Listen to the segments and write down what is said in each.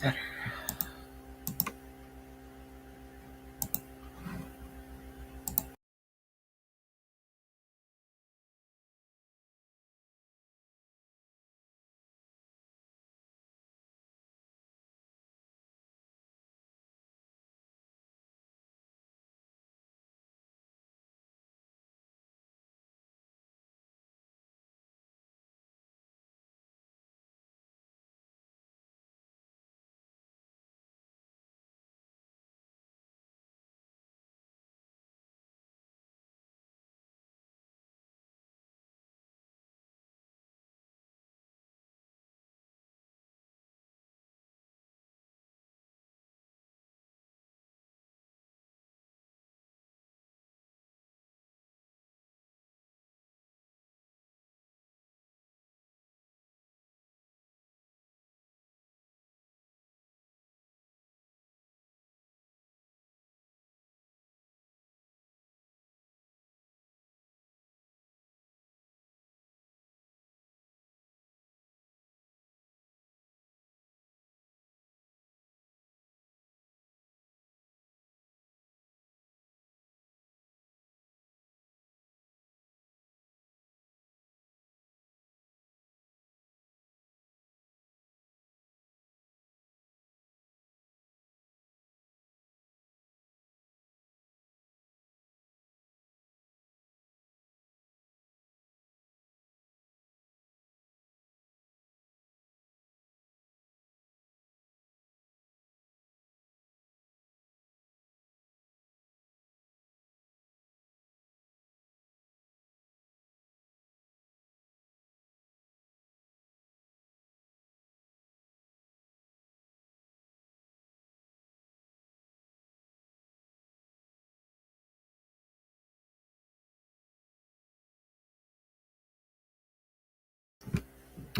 better.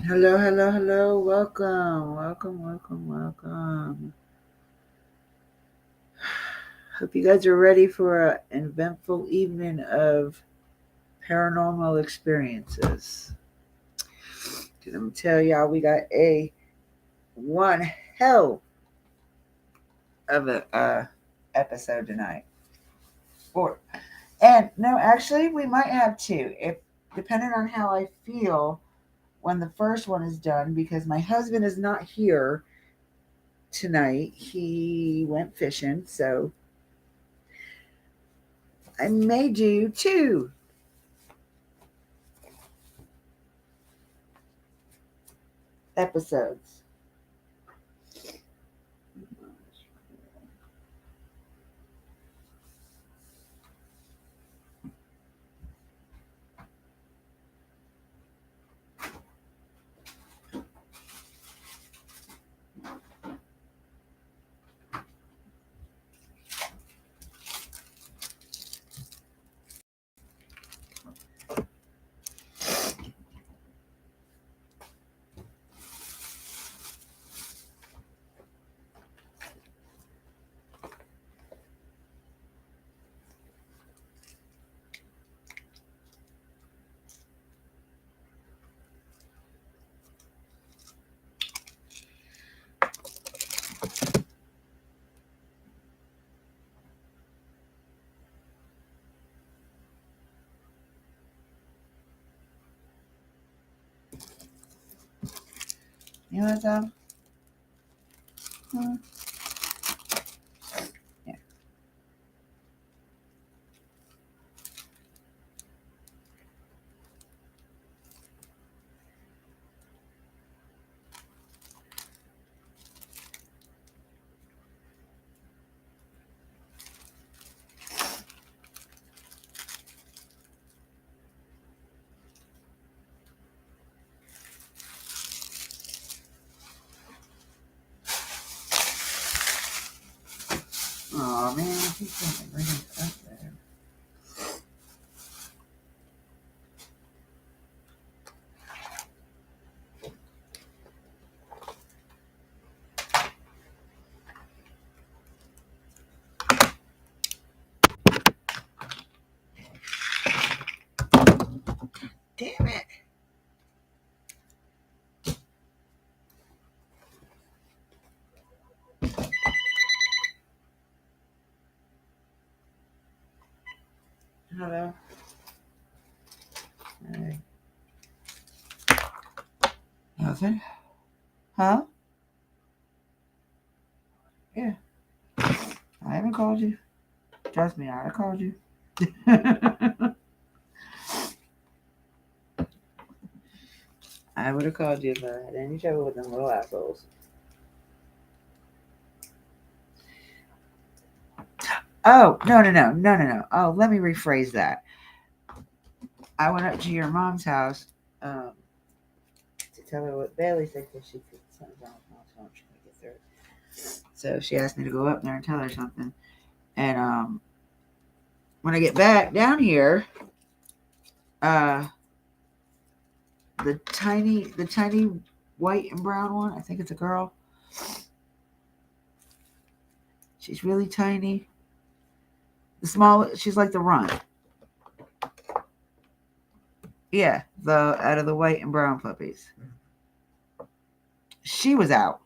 Hello, hello, hello. Welcome, welcome, welcome, welcome. Hope you guys are ready for an eventful evening of paranormal experiences. 'Cause I'm gonna tell y'all, we got a one hell of a episode tonight. Or and no, actually, we might have two, if depending on how I feel when the first one is done. Because my husband is not here tonight; he went fishing, so I may do two episodes. You know what I'm Yeah. Oh man, he's gonna bring it up there. Damn it. Hello. Hey. Nothing. Huh? Yeah. I haven't called you. Trust me, I called you. I would have called you if I had any trouble with them little assholes. Oh, no. Oh, let me rephrase that. I went up to your mom's house to tell her what Bailey said because she could something's wrong with my phone. She couldn't get through it. So she asked me to go up there and tell her something. And when I get back down here, uh, the tiny white and brown one, I think it's a girl. She's really tiny. The small, she's like the runt. Yeah, the out of the white and brown puppies. She was out.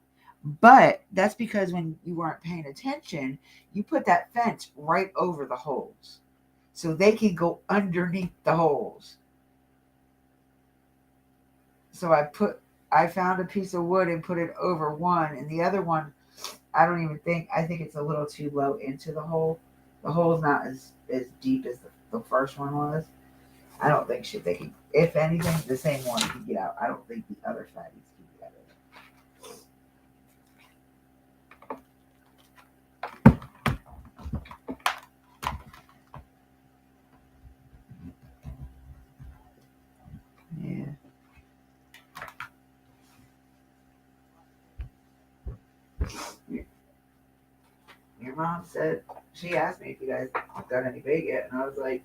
But that's because when you weren't paying attention, you put that fence right over the holes. So they can go underneath the holes. So I found a piece of wood and put it over one, and the other one, I think it's a little too low into the hole. The hole's not as deep as the first one was. I don't think they can, if anything, the same one can get out. I don't think the other fatties can get out of it. Yeah. Your mom said, she asked me if you guys got any bait yet, and I was like,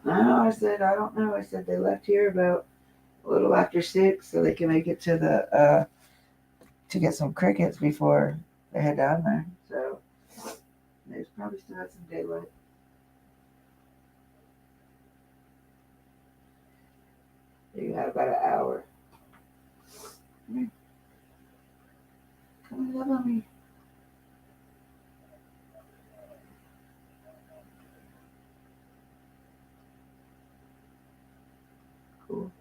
no. I said, I don't know. I said they left here about a little after 6 so they can make it to the to get some crickets before they head down there. So there's probably still had some daylight. You had about an hour. Come and love on me. Cool.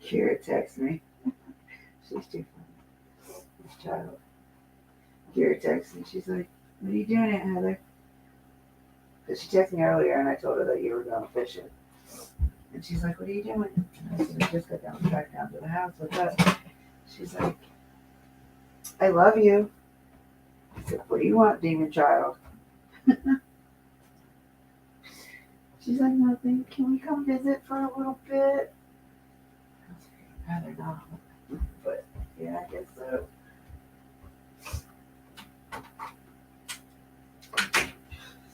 Kira texts me. She's too funny. This child. Kira texts me. She's like, what are you doing, Aunt Heather? Because she texted me earlier and I told her that you were going fishing. And she's like, what are you doing? And I said, I just got back down to the house. What's up? She's like, I love you. I said, what do you want, demon child? She's like, nothing. Can we come visit for a little bit? I was like, I'd rather not. But yeah, I guess so.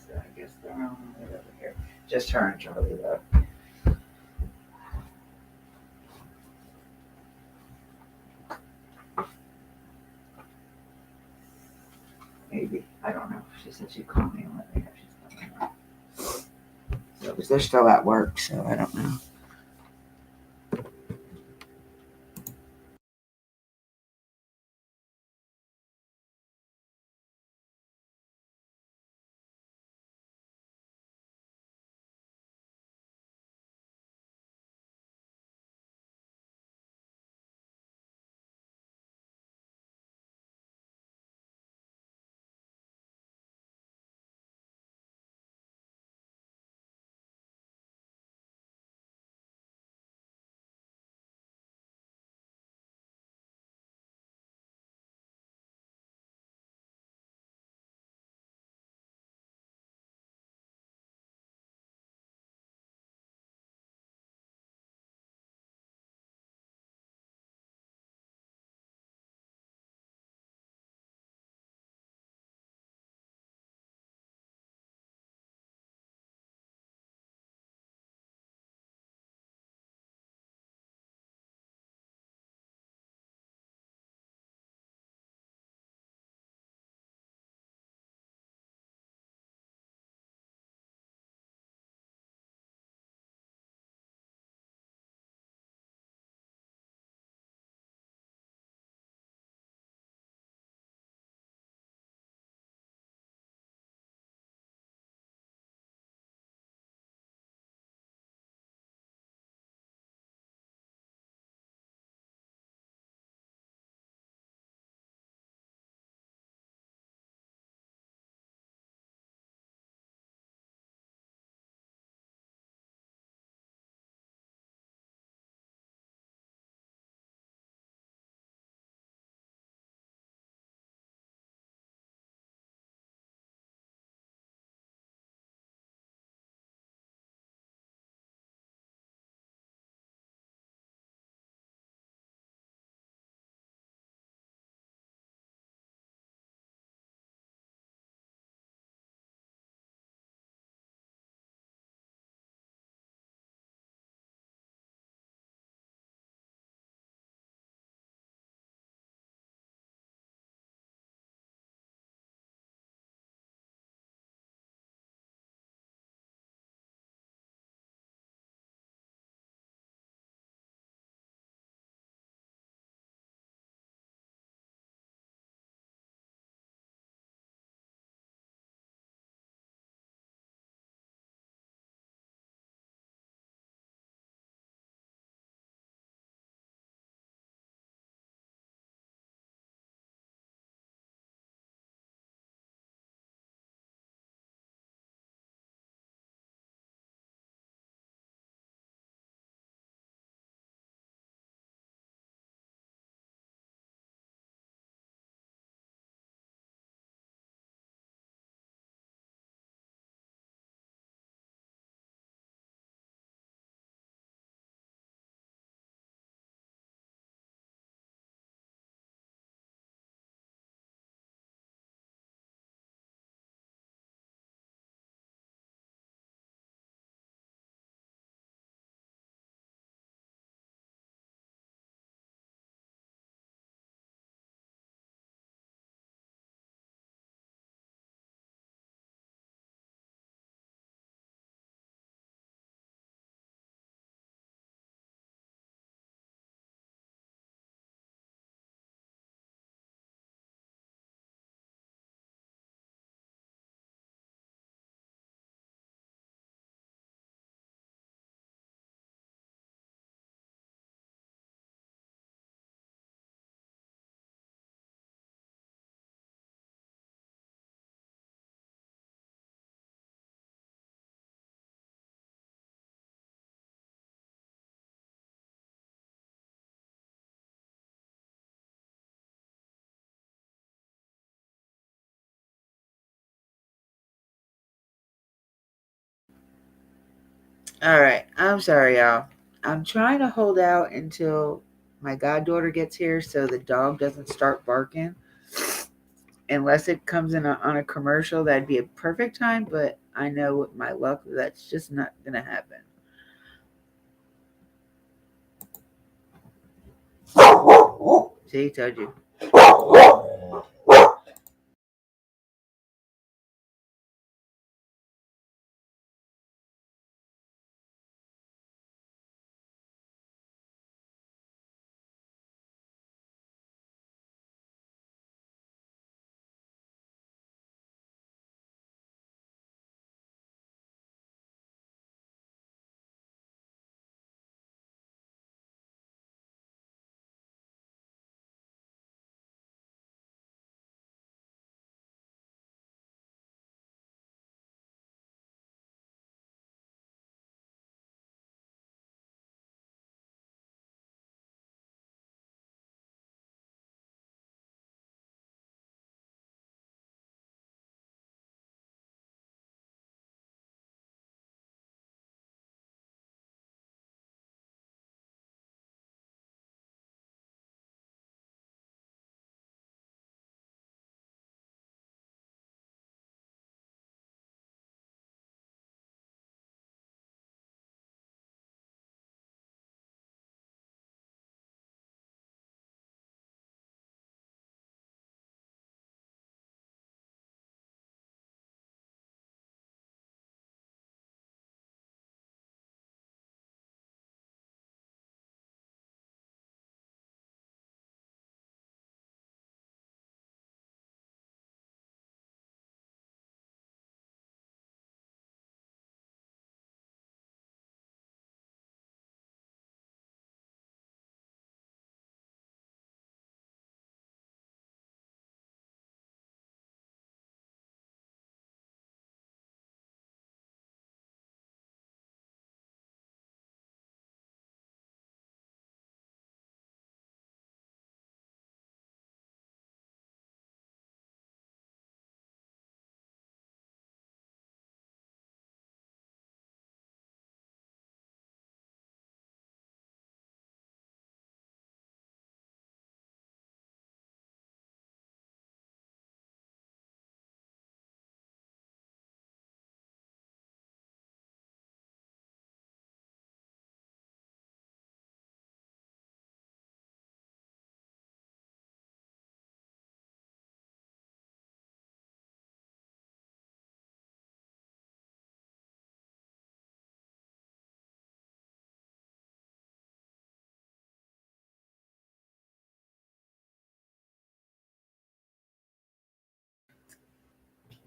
So I guess they're on the way over here. Just her and Charlie, though. Maybe. I don't know. She said she'd call me and let me know she's coming. So, because they're still at work, so I don't know. All right. I'm sorry, y'all. I'm trying to hold out until my goddaughter gets here so the dog doesn't start barking. Unless it comes in on a commercial, that'd be a perfect time, but I know with my luck, that's just not going to happen. See, told you.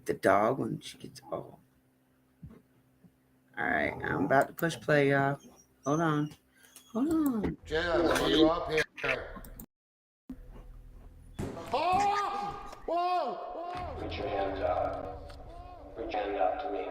The dog when she gets old. All right, I'm about to push play, y'all. Hold on. Hold on. Just, are you up here? Oh! Whoa! Whoa! Put your hands out. Put your hand out to me.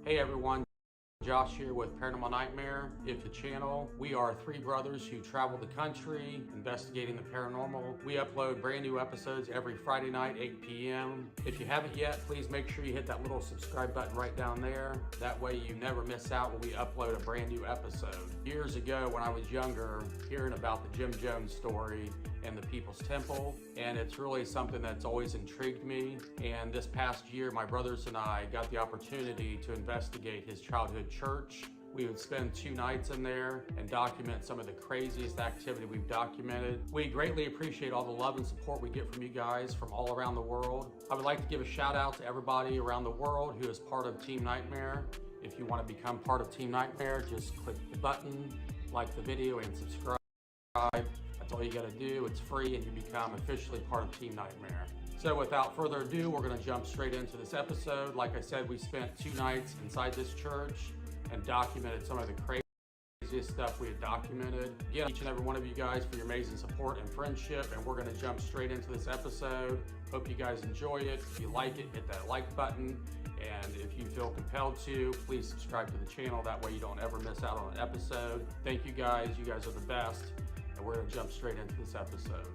Hey everyone, Josh here with Paranormal Nightmare. If the channel, we are three brothers who travel the country investigating the paranormal. We upload brand new episodes every Friday night, 8 p.m. If you haven't yet, please make sure you hit that little subscribe button right down there. That way you never miss out when we upload a brand new episode. Years ago when I was younger, hearing about the Jim Jones story and the People's Temple, and it's really something that's always intrigued me. And this past year, my brothers and I got the opportunity to investigate his childhood church. We would spend 2 nights in there and document some of the craziest activity we've documented. We greatly appreciate all the love and support we get from you guys from all around the world. I would like to give a shout out to everybody around the world who is part of Team Nightmare. If you want to become part of Team Nightmare, just click the button, like the video, and subscribe. That's all you got to do. It's free and you become officially part of Team Nightmare. So without further ado, we're going to jump straight into this episode. Like I said, we spent 2 nights inside this church and documented some of the crazy craziest stuff we had documented. Again, each and every one of you guys for your amazing support and friendship, and we're going to jump straight into this episode. Hope you guys enjoy it. If you like it, hit that like button, and if you feel compelled to, please subscribe to the channel. That way you don't ever miss out on an episode. Thank you guys are the best, and we're going to jump straight into this episode.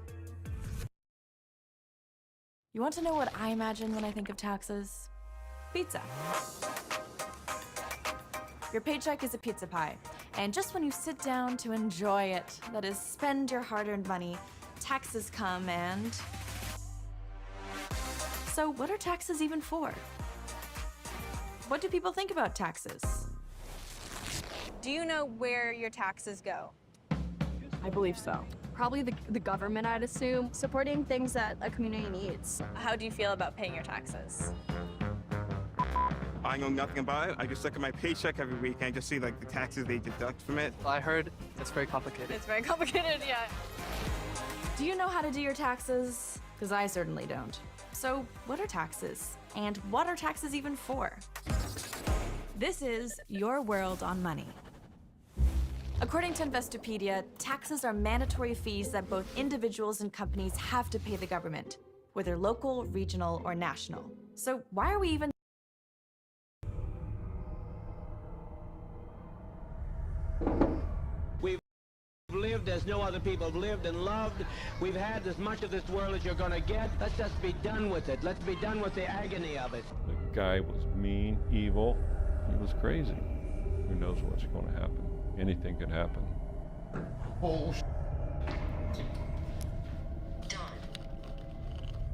You want to know what I imagine when I think of taxes? Pizza. Your paycheck is a pizza pie, and just when you sit down to enjoy it, that is, spend your hard-earned money, taxes come and... So what are taxes even for? What do people think about taxes? Do you know where your taxes go? I believe so. Probably the government, I'd assume, supporting things that a community needs. How do you feel about paying your taxes? I know nothing about it. I just look at my paycheck every week and I just see like the taxes they deduct from it. I heard it's very complicated. It's very complicated, yeah. Do you know how to do your taxes? Because I certainly don't. So what are taxes? And what are taxes even for? This is Your World on Money. According to Investopedia, taxes are mandatory fees that both individuals and companies have to pay the government, whether local, regional, or national. So why are we even... We've lived as no other people have lived and loved. We've had as much of this world as you're gonna get. Let's just be done with it. Let's be done with the agony of it. The guy was mean, evil. He was crazy. Who knows what's going to happen? Anything could happen. Oh,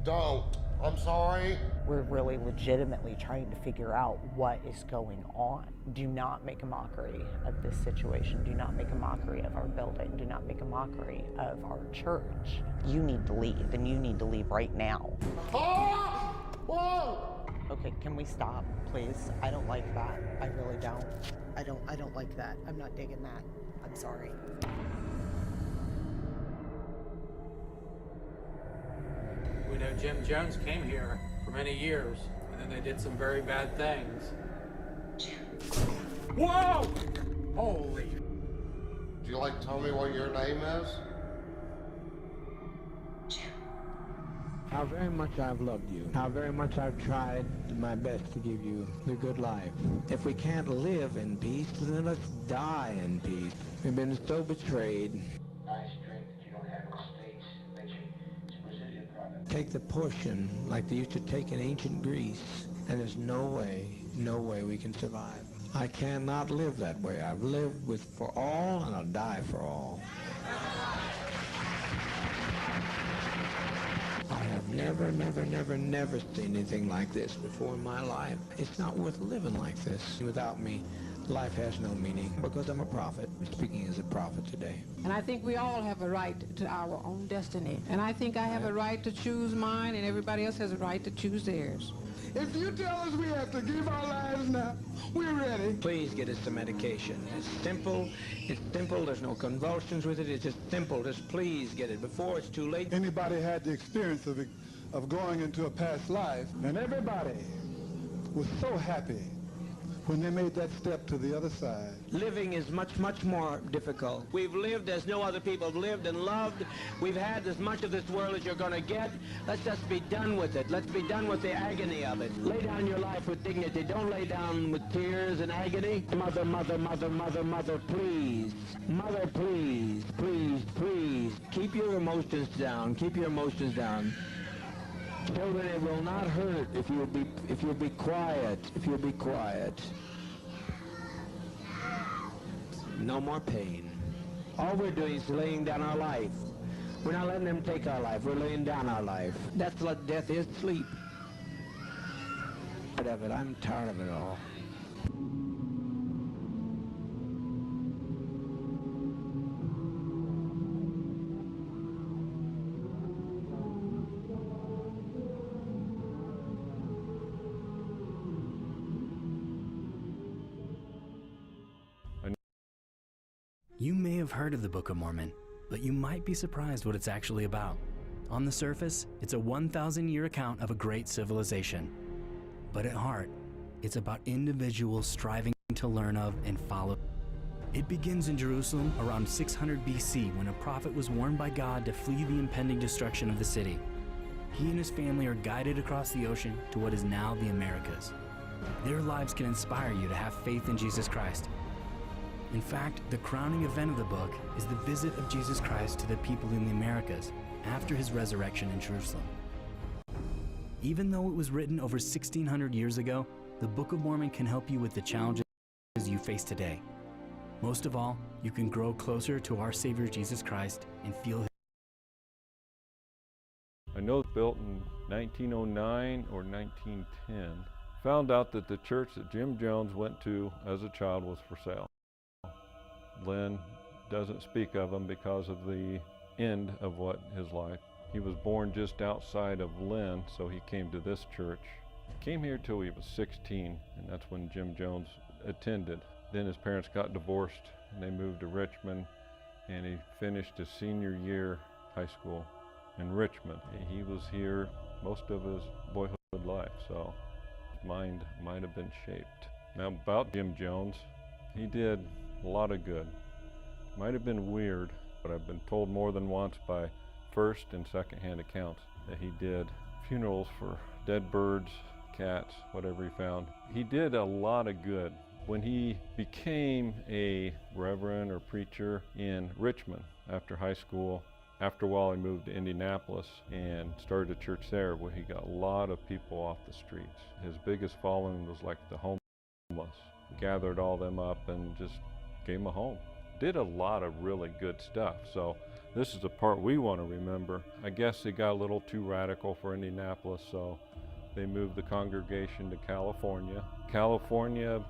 don't. I'm sorry. We're really legitimately trying to figure out what is going on. Do not make a mockery of this situation. Do not make a mockery of our building. Do not make a mockery of our church. You need to leave, and you need to leave right now. Ah! Whoa! Okay, can we stop, please? I don't like that. I really don't. I don't like that. I'm not digging that. I'm sorry. We know Jim Jones came here for many years, and then they did some very bad things. Whoa! Holy... Do you like to tell me what your name is? How very much I've loved you. How very much I've tried my best to give you the good life. If we can't live in peace, then let's die in peace. We've been so betrayed. Nice drink that you don't have in the States. Makes you, it's a Brazilian product. Take the portion like they used to take in ancient Greece, and there's no way we can survive. I cannot live that way. I've lived for all, and I'll die for all. I have never seen anything like this before in my life. It's not worth living like this. Without me, life has no meaning because I'm a prophet, speaking as a prophet today. And I think we all have a right to our own destiny. And I think I have a right to choose mine, and everybody else has a right to choose theirs. If you tell us we have to give our lives now, we're ready. Please get us some medication. It's simple, there's no convulsions with it, it's just simple. Just please get it before it's too late. Anybody had the experience of going into a past life, and everybody was so happy when they made that step to the other side. Living is much more difficult. We've lived as no other people have lived and loved. We've had as much of this world as you're gonna get. Let's just be done with it. Let's be done with the agony of it. Lay down your life with dignity. Don't lay down with tears and agony. Mother, please. Mother, please. Keep your emotions down. Keep your emotions down. Children, it will not hurt if you'll be quiet. If you'll be quiet. No more pain. All we're doing is laying down our life. We're not letting them take our life. We're laying down our life. That's what death is, sleep. I'm tired of it all. You may have heard of the Book of Mormon, but you might be surprised what it's actually about. On the surface, it's a 1,000-year account of a great civilization. But at heart, it's about individuals striving to learn of and follow. It begins in Jerusalem around 600 BC when a prophet was warned by God to flee the impending destruction of the city. He and his family are guided across the ocean to what is now the Americas. Their lives can inspire you to have faith in Jesus Christ. In fact, the crowning event of the book is the visit of Jesus Christ to the people in the Americas after his resurrection in Jerusalem. Even though it was written over 1,600 years ago, the Book of Mormon can help you with the challenges you face today. Most of all, you can grow closer to our Savior Jesus Christ and feel I know it's built in 1909 or 1910. Found out that the church that Jim Jones went to as a child was for sale. Lynn doesn't speak of him because of the end of what his life. He was born just outside of Lynn, so he came to this church. Came here till he was 16, and that's when Jim Jones attended. Then his parents got divorced, and they moved to Richmond, and he finished his senior year high school in Richmond. He was here most of his boyhood life, so his mind might have been shaped. Now about Jim Jones, he did a lot of good. Might have been weird, but I've been told more than once by first and second-hand accounts that he did funerals for dead birds, cats, whatever he found. He did a lot of good. When he became a reverend or preacher in Richmond after high school, after a while he moved to Indianapolis and started a church there where he got a lot of people off the streets. His biggest following was like the homeless. Gathered all them up and just gave them a home. Did a lot of really good stuff. So this is the part we want to remember. I guess they got a little too radical for Indianapolis, so they moved the congregation to California. California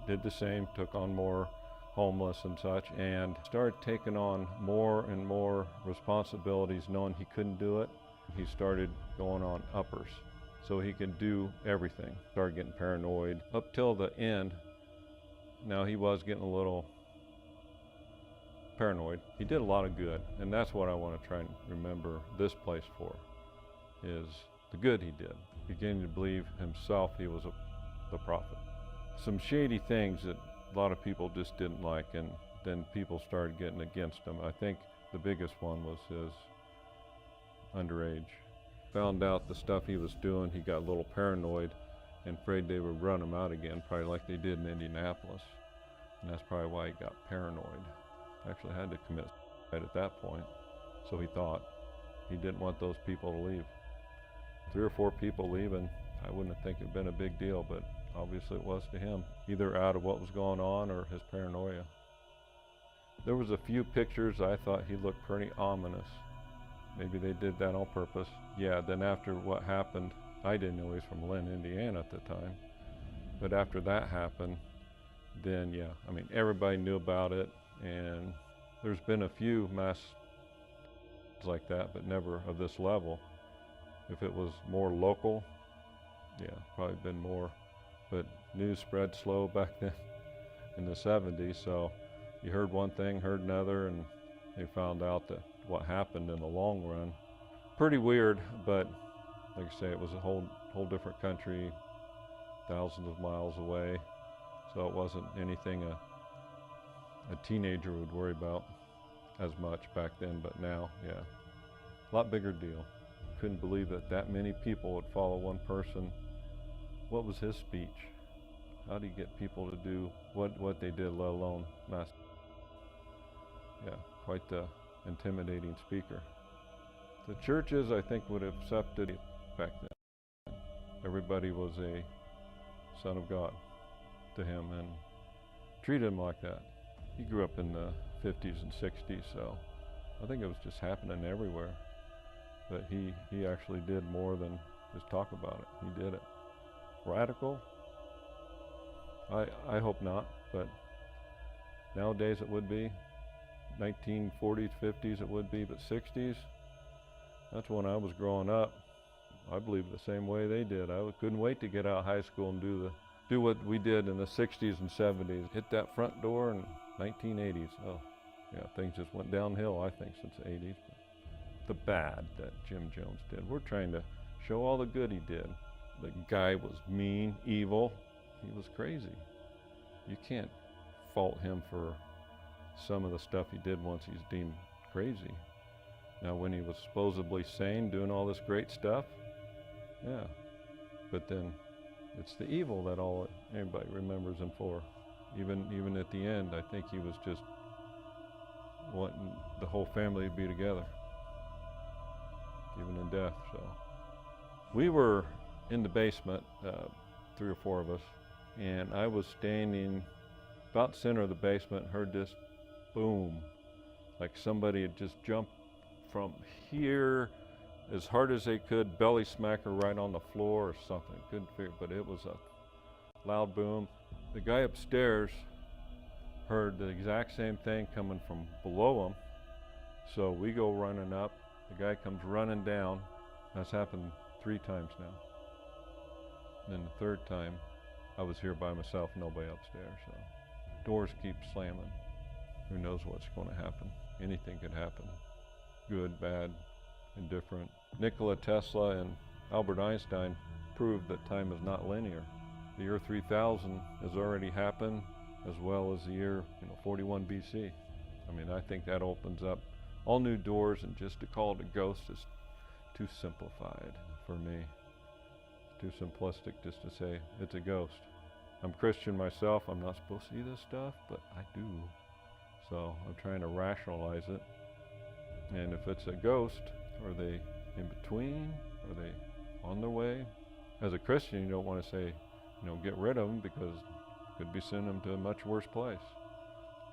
did the same, took on more homeless and such, and started taking on more and more responsibilities, knowing he couldn't do it. He started going on uppers so he could do everything. Started getting paranoid up till the end. Now he was getting a little paranoid. He did a lot of good, and that's what I want to try and remember this place for, is the good he did. Beginning to believe himself he was the prophet. Some shady things that a lot of people just didn't like, and then people started getting against him. I think the biggest one was his underage. Found out the stuff he was doing, he got a little paranoid and afraid they would run him out again, probably like they did in Indianapolis. And that's probably why he got paranoid. Actually had to commit suicide at that point, so he thought. He didn't want those people to leave. 3 or 4 people leaving, I wouldn't think it'd been a big deal, but obviously it was to him, either out of what was going on or his paranoia. There was a few pictures I thought he looked pretty ominous. Maybe they did that on purpose. Yeah, then after what happened, I didn't know he was from Lynn, Indiana at the time, but after that happened, then yeah, I mean, everybody knew about it, and there's been a few mass like that, but never of this level. If it was more local, yeah, probably been more, but news spread slow back then in the 70s, so you heard one thing, heard another, and they found out that what happened in the long run. Pretty weird, but like I say, it was a whole different country, thousands of miles away, so it wasn't anything a teenager would worry about as much back then, but now, yeah, a lot bigger deal. Couldn't believe that that many people would follow one person. What was his speech? How do you get people to do what they did, let alone mass? Yeah, quite the intimidating speaker. The churches, I think, would have accepted it back then. Everybody was a son of God to him and treated him like that. He grew up in the 50s and 60s, so I think it was just happening everywhere. But he actually did more than just talk about it. He did it. Radical? I hope not, but nowadays it would be. 1940s, 50s it would be, but 60s, that's when I was growing up. I believe the same way they did. I couldn't wait to get out of high school and do what we did in the 60s and 70s. Hit that front door in 1980s. Oh, yeah, things just went downhill, I think, since the 80s. The bad that Jim Jones did. We're trying to show all the good he did. The guy was mean, evil. He was crazy. You can't fault him for some of the stuff he did once he's deemed crazy. Now, when he was supposedly sane, doing all this great stuff, yeah. But then it's the evil that everybody remembers him for. Even at the end, I think he was just wanting the whole family to be together, even in death. So we were in the basement, 3 or 4 of us, and I was standing about center of the basement, heard this boom, like somebody had just jumped from here as hard as they could, belly smack her right on the floor or something. Couldn't figure, but it was a loud boom. The guy upstairs heard the exact same thing coming from below him. So we go running up. The guy comes running down. That's happened 3 times now. And then the 3rd time, I was here by myself, nobody upstairs. So doors keep slamming. Who knows what's going to happen? Anything could happen. Good, bad, indifferent. Nikola Tesla and Albert Einstein proved that time is not linear. The year 3000 has already happened, as well as the year 41 BC. I mean, I think that opens up all new doors, and just to call it a ghost is too simplified for me. It's too simplistic just to say it's a ghost. I'm Christian myself. I'm not supposed to see this stuff, but I do. So I'm trying to rationalize it. And if it's a ghost, are they in between? Are they on their way? As a Christian, you don't want to say, get rid of them, because it could be sending them to a much worse place.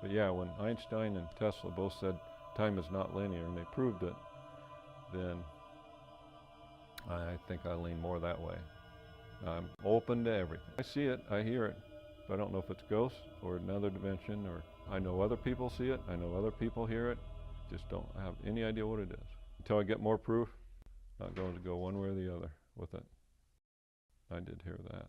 But yeah, when Einstein and Tesla both said time is not linear, and they proved it, then I think I lean more that way. I'm open to everything. I see it, I hear it, but I don't know if it's ghosts or another dimension, or I know other people see it, I know other people hear it, just don't have any idea what it is. Until I get more proof, I'm not going to go one way or the other with it. I did hear that.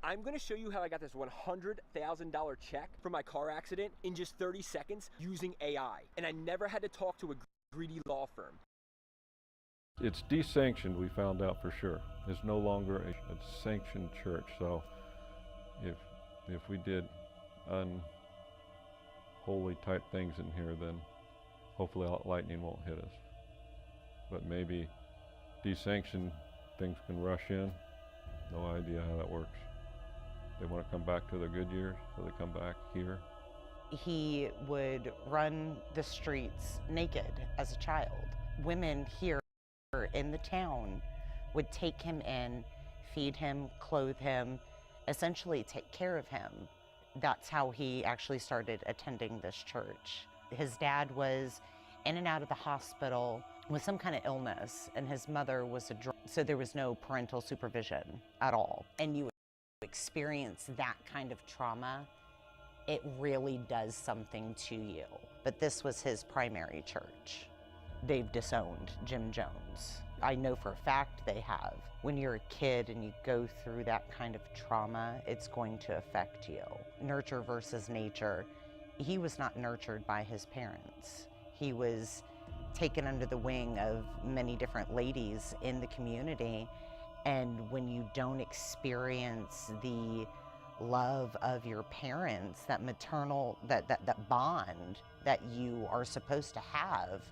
I'm going to show you how I got this $100,000 check for my car accident in just 30 seconds using AI. And I never had to talk to a greedy law firm. It's desanctioned, we found out for sure. It's no longer a sanctioned church. So if we did unholy type things in here, then hopefully lightning won't hit us. But maybe desanctioned things can rush in. No idea how that works. They want to come back to their good years, so they come back here. He would run the streets naked as a child. Women here in the town would take him in, feed him, clothe him, essentially take care of him. That's how he actually started attending this church. His dad was in and out of the hospital with some kind of illness, and his mother was a drug, so there was no parental supervision at all. And you experience that kind of trauma, it really does something to you. But this was his primary church. They've disowned Jim Jones. I know for a fact they have. When you're a kid and you go through that kind of trauma, it's going to affect you. Nurture versus nature. He was not nurtured by his parents. He was taken under the wing of many different ladies in the community. And when you don't experience the love of your parents, that maternal, that bond that you are supposed to have,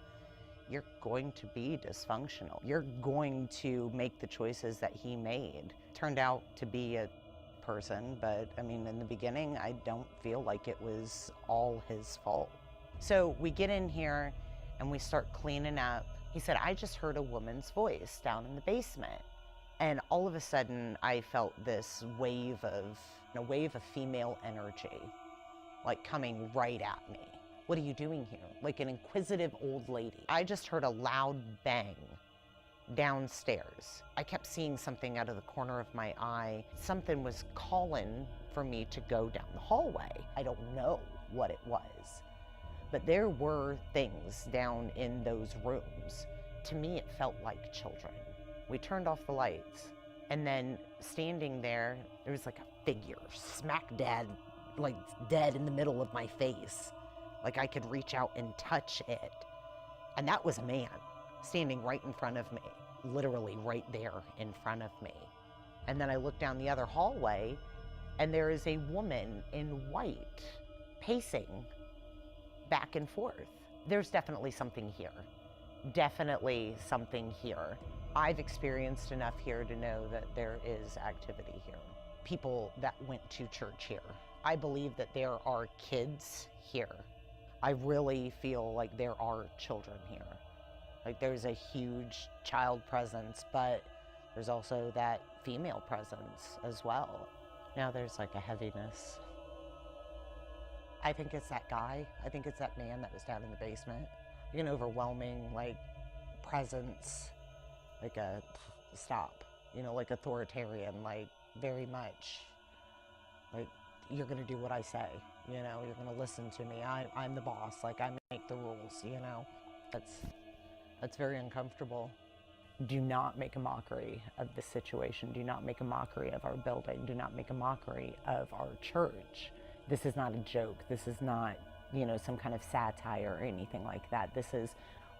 you're going to be dysfunctional. You're going to make the choices that he made. Turned out to be a person, but I mean, in the beginning, I don't feel like it was all his fault. So we get in here and we start cleaning up. He said, I just heard a woman's voice down in the basement. And all of a sudden, I felt this wave of female energy, like coming right at me. What are you doing here? Like an inquisitive old lady. I just heard a loud bang downstairs. I kept seeing something out of the corner of my eye. Something was calling for me to go down the hallway. I don't know what it was, but there were things down in those rooms. To me, it felt like children. We turned off the lights, and then standing there was like a figure, smack dead, like dead in the middle of my face. Like I could reach out and touch it. And that was a man standing right in front of me, literally right there in front of me. And then I look down the other hallway, and there is a woman in white pacing back and forth. There's definitely something here. Definitely something here. I've experienced enough here to know that there is activity here. People that went to church here. I believe that there are kids here. I really feel like there are children here. Like there's a huge child presence, but there's also that female presence as well. Now there's like a heaviness. I think it's that guy. I think it's that man that was down in the basement. An overwhelming like presence, like a stop, like authoritarian, like very much like you're gonna do what I say, you're gonna listen to me. I'm the boss, like I make the rules, That's very uncomfortable. Do not make a mockery of the situation. Do not make a mockery of our building. Do not make a mockery of our church. This is not a joke. This is not, some kind of satire or anything like that.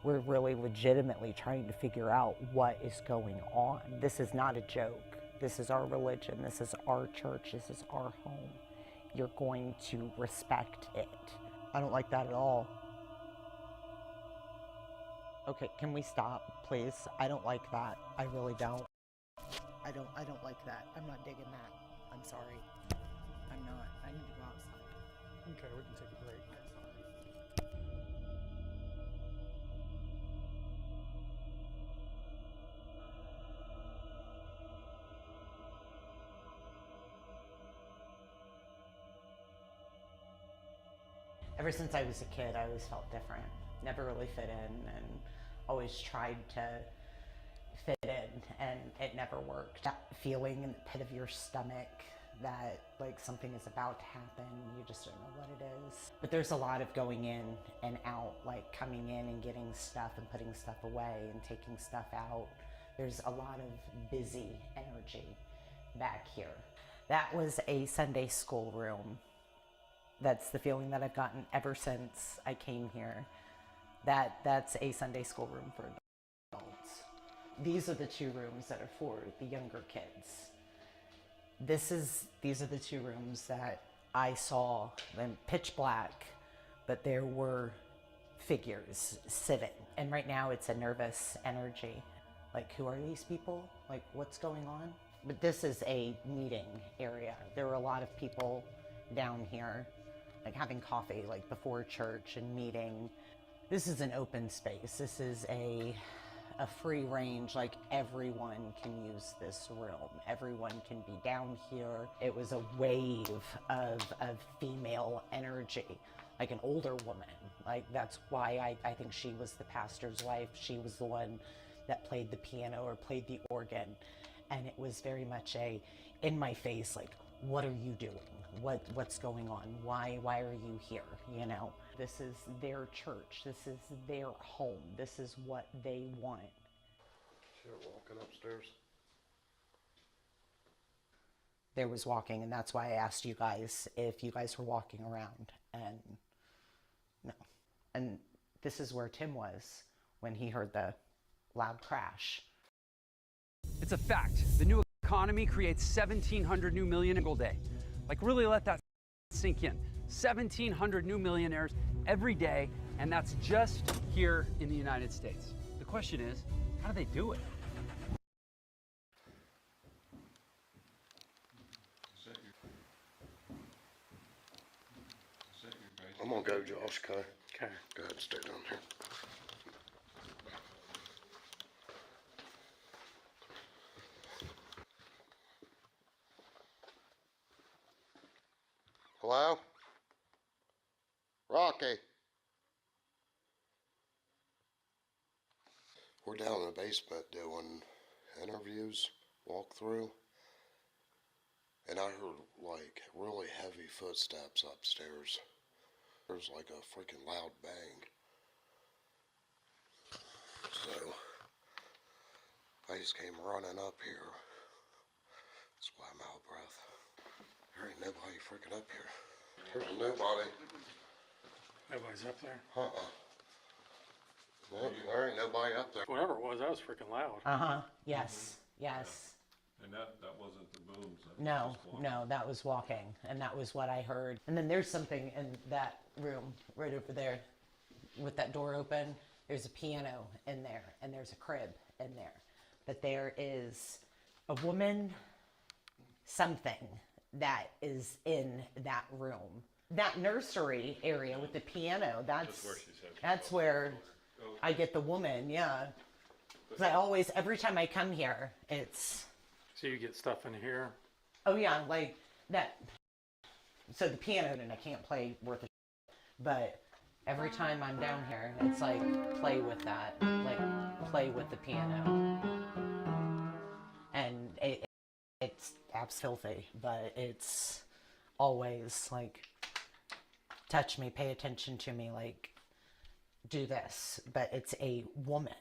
We're really legitimately trying to figure out what is going on. This is not a joke. This is our religion. This is our church. This is our home. You're going to respect it. I don't like that at all. Okay, can we stop, please? I don't like that. I really don't. I don't like that. I'm not digging that. I'm sorry. I'm not. I need to go outside. Okay, we can take a break. Ever since I was a kid, I always felt different. Never really fit in, and always tried to fit in, and it never worked. That feeling in the pit of your stomach that like something is about to happen, you just don't know what it is. But there's a lot of going in and out, like coming in and getting stuff and putting stuff away and taking stuff out. There's a lot of busy energy back here. That was a Sunday school room. That's the feeling that I've gotten ever since I came here. That's a Sunday school room for adults. These are the two rooms that are for the younger kids. These are the two rooms that I saw in pitch black, but there were figures sitting. And right now it's a nervous energy. Like, who are these people? Like, what's going on? But this is a meeting area. There were a lot of people down here, like having coffee, like before church and meeting. This is an open space. This is a free range, like everyone can use this room. Everyone can be down here. It was a wave of female energy, like an older woman. Like that's why I think she was the pastor's wife. She was the one that played the piano or played the organ. And it was very much a, in my face, like, what are you doing? What's going on? Why are you here? This is their church. This is their home. This is what they want. Sure, walking upstairs. There was walking, and that's why I asked you guys if you guys were walking around, and no. And this is where Tim was when he heard the loud crash. It's a fact. The new economy creates 1,700 new millionaires a day. Like, really let that sink in. 1,700 new millionaires every day, and that's just here in the United States. The question is, how do they do it? I'm gonna go, Josh, okay? Okay. Go ahead and stay down here. Hello? Rocky. We're down in the basement doing interviews, walkthrough, and I heard like really heavy footsteps upstairs. There's like a freaking loud bang. So I just came running up here. That's why I'm out of breath. There ain't nobody freaking up here. There's nobody. Nobody's up there? No, there ain't nobody up there. Whatever it was, that was freaking loud. Yes, yes. And that wasn't No, no, that was walking, and that was what I heard. And then there's something in that room right over there with that door open. There's a piano in there, and there's a crib in there. But there is a woman, something that is in that room. That nursery area with the piano, that's where I get the woman, yeah. Because I always, every time I come here, it's... So you get stuff in here? Oh yeah, like that. So the piano, and I can't play worth a shit, but every time I'm down here, it's like, play with that, like play with the piano. And it's filthy, but it's always like, touch me, pay attention to me, like, do this. But it's a woman.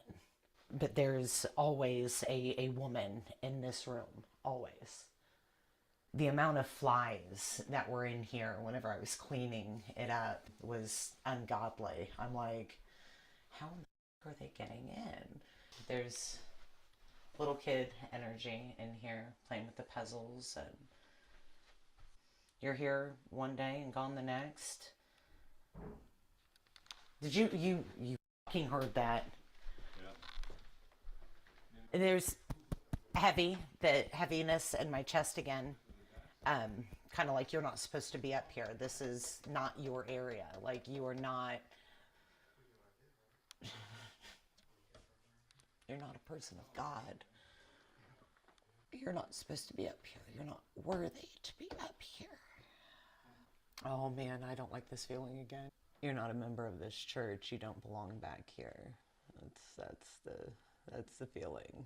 But there's always a woman in this room, always. The amount of flies that were in here whenever I was cleaning it up was ungodly. I'm like, how are they getting in? There's little kid energy in here, playing with the puzzles, and you're here one day and gone the next. Did you fucking heard that? Yeah. There's the heaviness in my chest again. Kind of like, you're not supposed to be up here. This is not your area. Like, you are not, you're not a person of God. You're not supposed to be up here. You're not worthy to be up here. Oh man, I don't like this feeling again. You're not a member of this church. You don't belong back here. That's the feeling.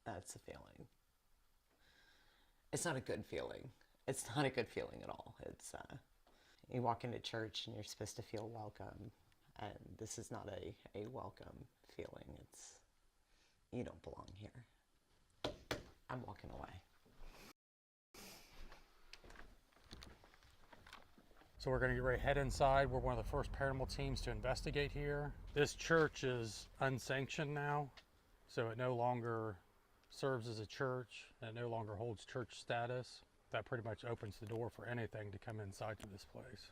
That's the feeling. It's not a good feeling. It's not a good feeling at all. It's you walk into church and you're supposed to feel welcome, and this is not a welcome feeling. It's, you don't belong here. I'm walking away. So we're going to get ready to head inside. We're one of the first paranormal teams to investigate here. This church is unsanctioned now, so it no longer serves as a church, and it no longer holds church status. That pretty much opens the door for anything to come inside to this place.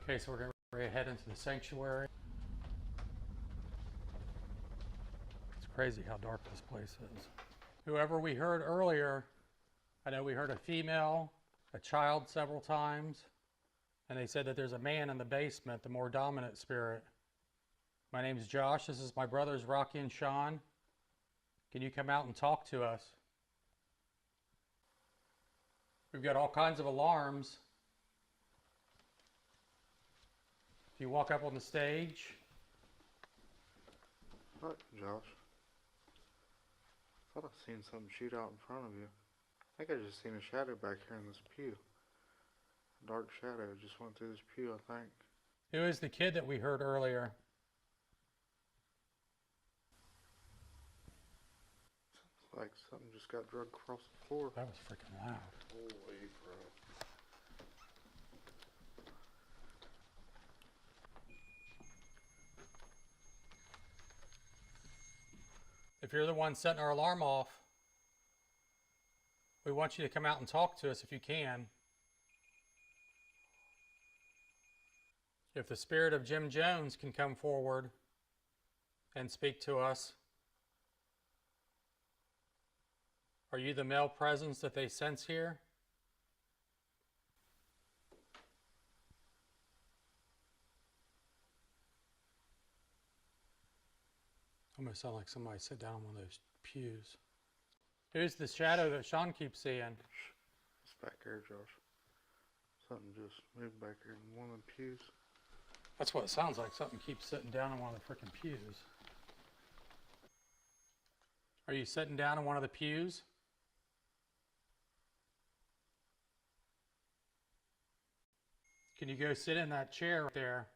Okay, so we're going to head into the sanctuary. It's crazy how dark this place is. Whoever we heard earlier, I know we heard a female, a child several times, and they said that there's a man in the basement, the more dominant spirit. My name's Josh. This is my brothers Rocky and Sean. Can you come out and talk to us? We've got all kinds of alarms. If you walk up on the stage. What, Josh? I thought I seen something shoot out in front of you. I think I just seen a shadow back here in this pew. A dark shadow just went through this pew, I think. Who is the kid that we heard earlier? Sounds like something just got dragged across the floor. That was freaking loud. Holy crap. If you're the one setting our alarm off, we want you to come out and talk to us if you can. If the spirit of Jim Jones can come forward and speak to us, are you the male presence that they sense here? Almost sound like somebody sat down on one of those pews. Who's the shadow that Sean keeps seeing? It's back here, Josh. Something just moved back here in one of the pews. That's what it sounds like. Something keeps sitting down on one of the freaking pews. Are you sitting down in one of the pews? Can you go sit in that chair right there?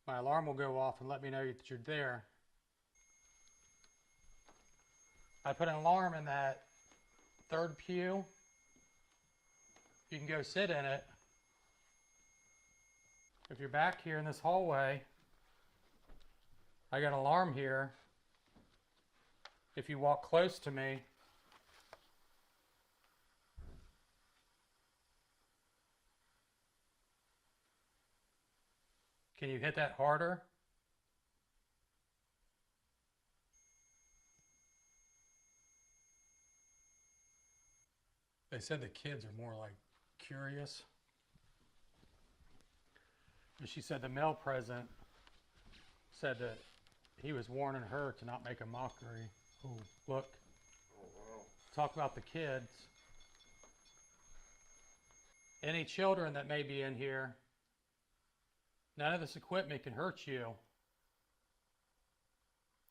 My alarm will go off and let me know that you're there. I put an alarm in that third pew. You can go sit in it. If you're back here in this hallway, I got an alarm here. If you walk close to me, can you hit that harder? They said the kids are more like curious. And she said the male president said that he was warning her to not make a mockery. Oh, look. Oh, wow. Talk about the kids. Any children that may be in here, none of this equipment can hurt you.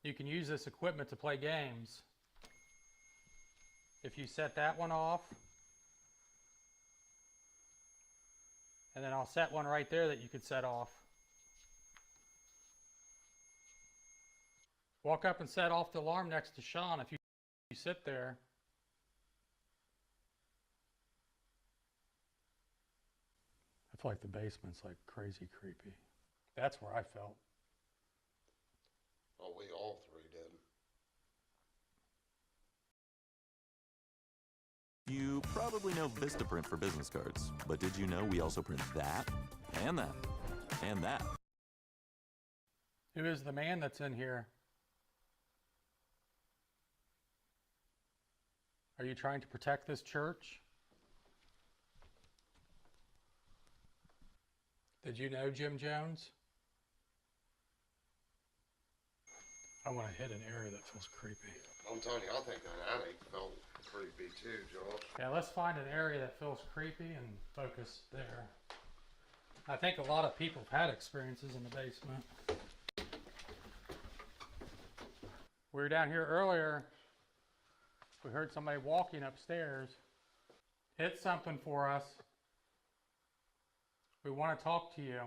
You can use this equipment to play games. If you set that one off, and then I'll set one right there that you could set off. Walk up and set off the alarm next to Sean if you sit there. I feel like the basement's like crazy creepy. That's where I felt. Oh, we all three did. You probably know Vistaprint for business cards, but did you know we also print that, and that, and that? Who is the man that's in here? Are you trying to protect this church? Did you know Jim Jones? I want to hit an area that feels creepy. I'm telling you, I think that attic felt creepy too, Josh. Yeah, let's find an area that feels creepy and focus there. I think a lot of people have had experiences in the basement. We were down here earlier. We heard somebody walking upstairs. Hit something for us. We want to talk to you.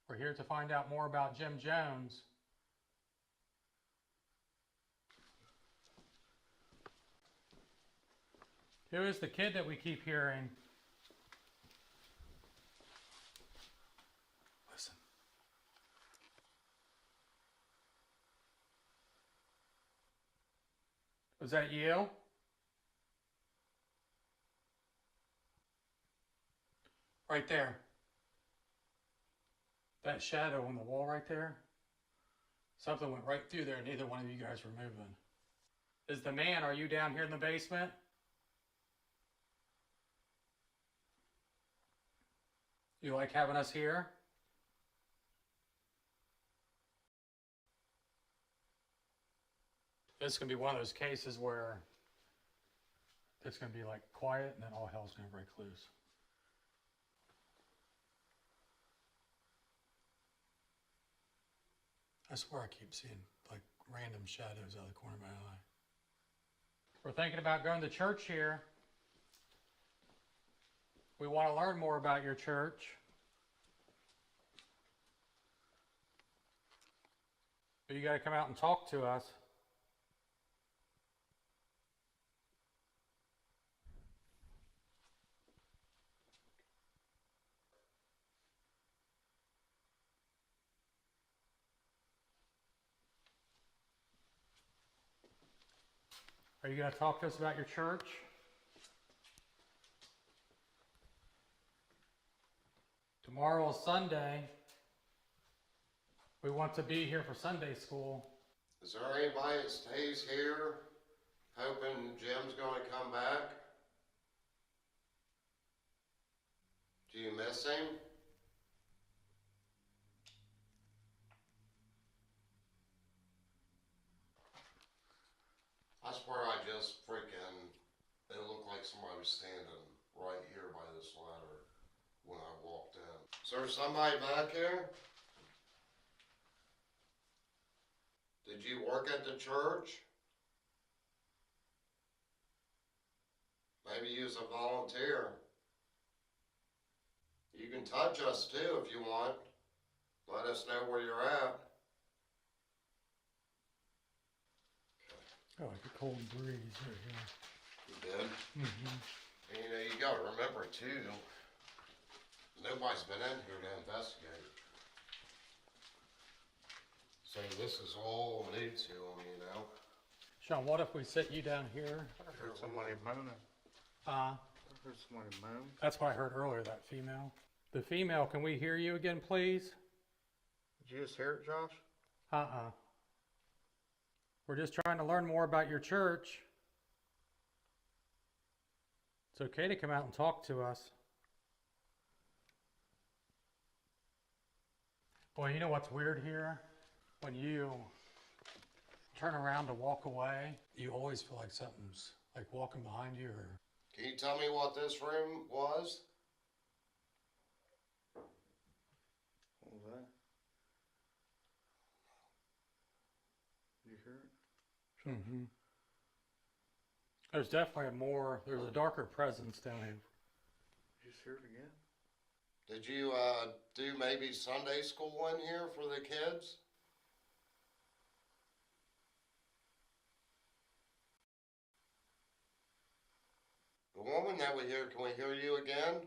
We're here to find out more about Jim Jones. Who is the kid that we keep hearing? Listen. Was that you? Right there. That shadow on the wall right there. Something went right through there and neither one of you guys were moving. Is the man, are you down here in the basement? You like having us here? This is going to be one of those cases where it's going to be like quiet and then all hell's going to break loose. I swear I keep seeing like random shadows out of the corner of my eye. We're thinking about going to church here. We want to learn more about your church. But you got to come out and talk to us. Are you going to talk to us about your church? Tomorrow is Sunday. We want to be here for Sunday school. Is there anybody that stays here hoping Jim's going to come back? Do you miss him? I swear I just freaking, it looked like somebody was standing right here by this ladder when I walked in. Is there somebody back here? Did you work at the church? Maybe you was a volunteer. You can touch us too if you want. Let us know where you're at. Oh, like a cold breeze right here. You did? Mm-hmm. And you know, you gotta remember too, nobody's been in here to investigate. So this is all new to them, you know? Sean, what if we sit you down here? I heard somebody moaning. I heard somebody moan. That's what I heard earlier, that female. The female, can we hear you again, please? Did you just hear it, Josh? We're just trying to learn more about your church. It's okay to come out and talk to us. Boy, you know what's weird here? When you turn around to walk away, you always feel like something's like walking behind you. Or Can you tell me what this room was? What was that? You hear it? Mm-hmm. There's definitely there's a darker presence down here. Did you just hear it again? Did you do maybe Sunday school in here for the kids? The woman that we hear, can we hear you again?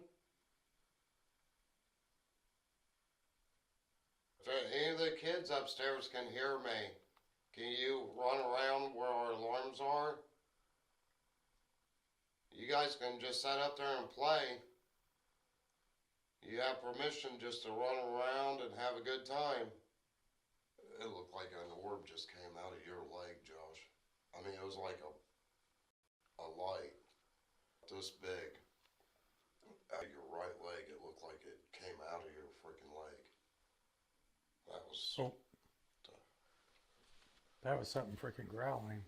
If any of the kids upstairs can hear me, can you run around where our alarms are? You guys can just sit up there and play. You have permission just to run around and have a good time. It looked like an orb just came out of your leg, Josh. I mean, it was like a light this big out of your right leg. It looked like it came out of your freaking leg. That was something freaking growling.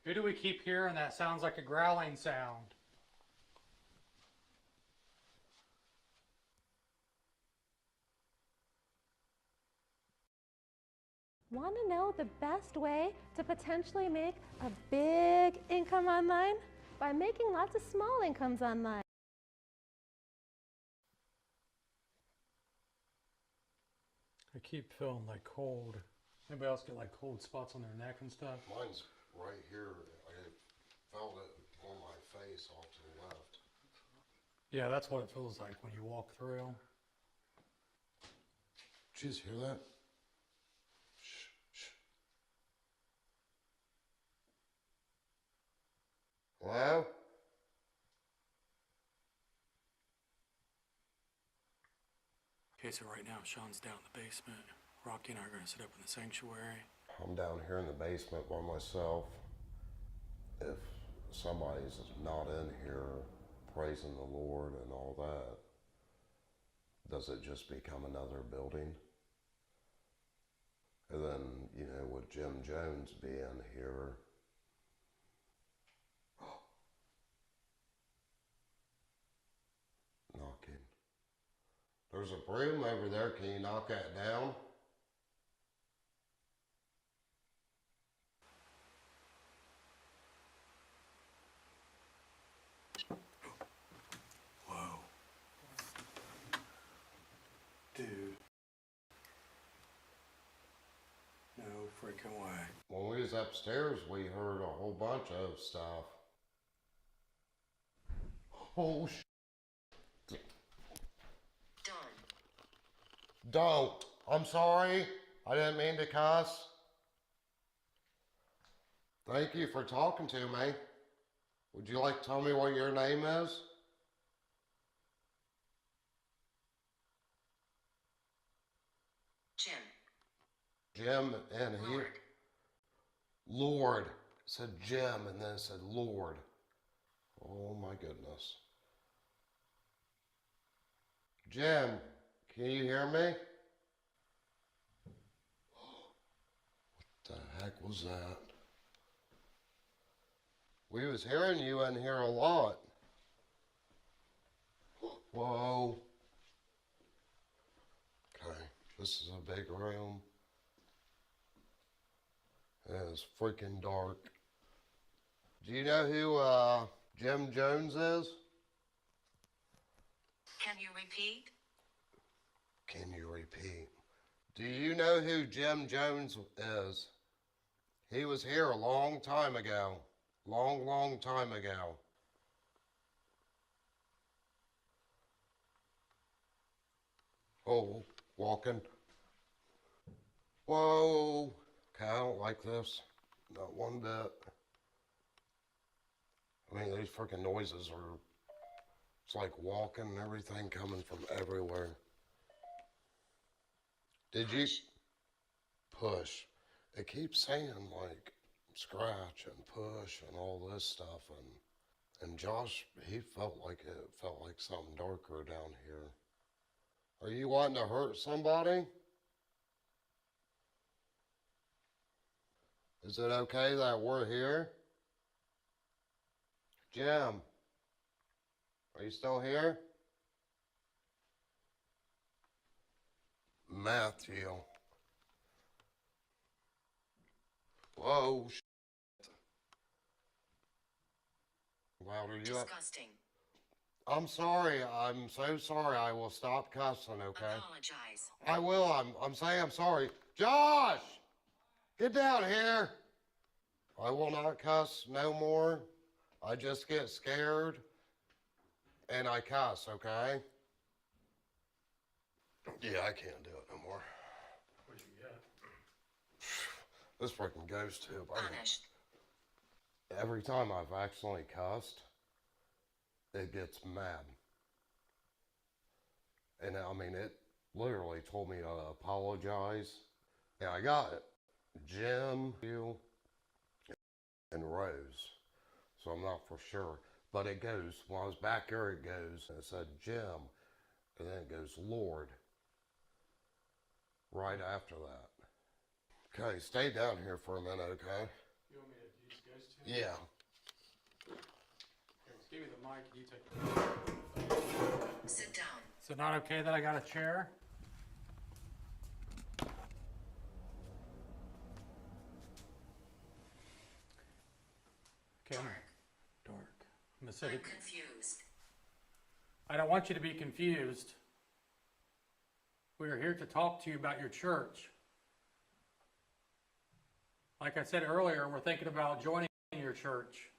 Who do we keep hearing that sounds like a growling sound? Want to know the best way to potentially make a big income online? By making lots of small incomes online. I keep feeling like cold. Anybody else get like cold spots on their neck and stuff? Mine's right here. I felt it on my face off to the left. Yeah, that's what it feels like when you walk through. Did you just hear that? Hello? Okay, so right now Sean's down in the basement. Rocky and I are going to sit up in the sanctuary. I'm down here in the basement by myself. If somebody's not in here praising the Lord and all that, does it just become another building? And then, you know, with Jim Jones being here, knocking. There's a broom over there. Can you knock that down? Whoa. Dude. No freaking way. When we was upstairs, we heard a whole bunch of stuff. Oh, Don't. I'm sorry. I didn't mean to cuss. Thank you for talking to me. Would you like to tell me what your name is? Jim, and he... Lord. It said Jim, and then it said Lord. Oh my goodness. Jim, can you hear me? What the heck was that? We was hearing you in here a lot. Whoa. Okay, this is a big room. And it's freaking dark. Do you know who Jim Jones is? Can you repeat? Can you repeat? Do you know who Jim Jones is? He was here a long time ago. Long time ago. Oh, walking. Whoa. Okay, I don't like this. Not one bit. I mean, these freaking noises are, it's like walking and everything coming from everywhere. Did you push? It keeps saying like scratch and push and all this stuff, and Josh, he felt like something darker down here. Are you wanting to hurt somebody? Is it okay that we're here? Jim, are you still here? Matthew. Whoa, shit. Wow, are you Disgusting. I'm sorry. I'm so sorry. I will stop cussing, okay? Apologize. I will. I'm saying I'm sorry. Josh! Get down here. I will not cuss no more. I just get scared and I cuss, okay? Yeah, I can't do it no more. What'd you get? This freaking ghost tube. Punished. Every time I've accidentally cussed, it gets mad. And I mean, it literally told me to apologize. And I got it. Jim, you, and Rose. So I'm not for sure. But it goes, when I was back there, it goes, and it said Jim, and then it goes Lord. Right after that. Okay, stay down here for a minute, okay? You want me to use ghost tube? Yeah. Give me the mic, you take it. Sit down. Is it not okay that I got a chair? Okay. Dark. I'm gonna say I'm confused. I don't want you to be confused. We are here to talk to you about your church. Like I said earlier, we're thinking about joining your church.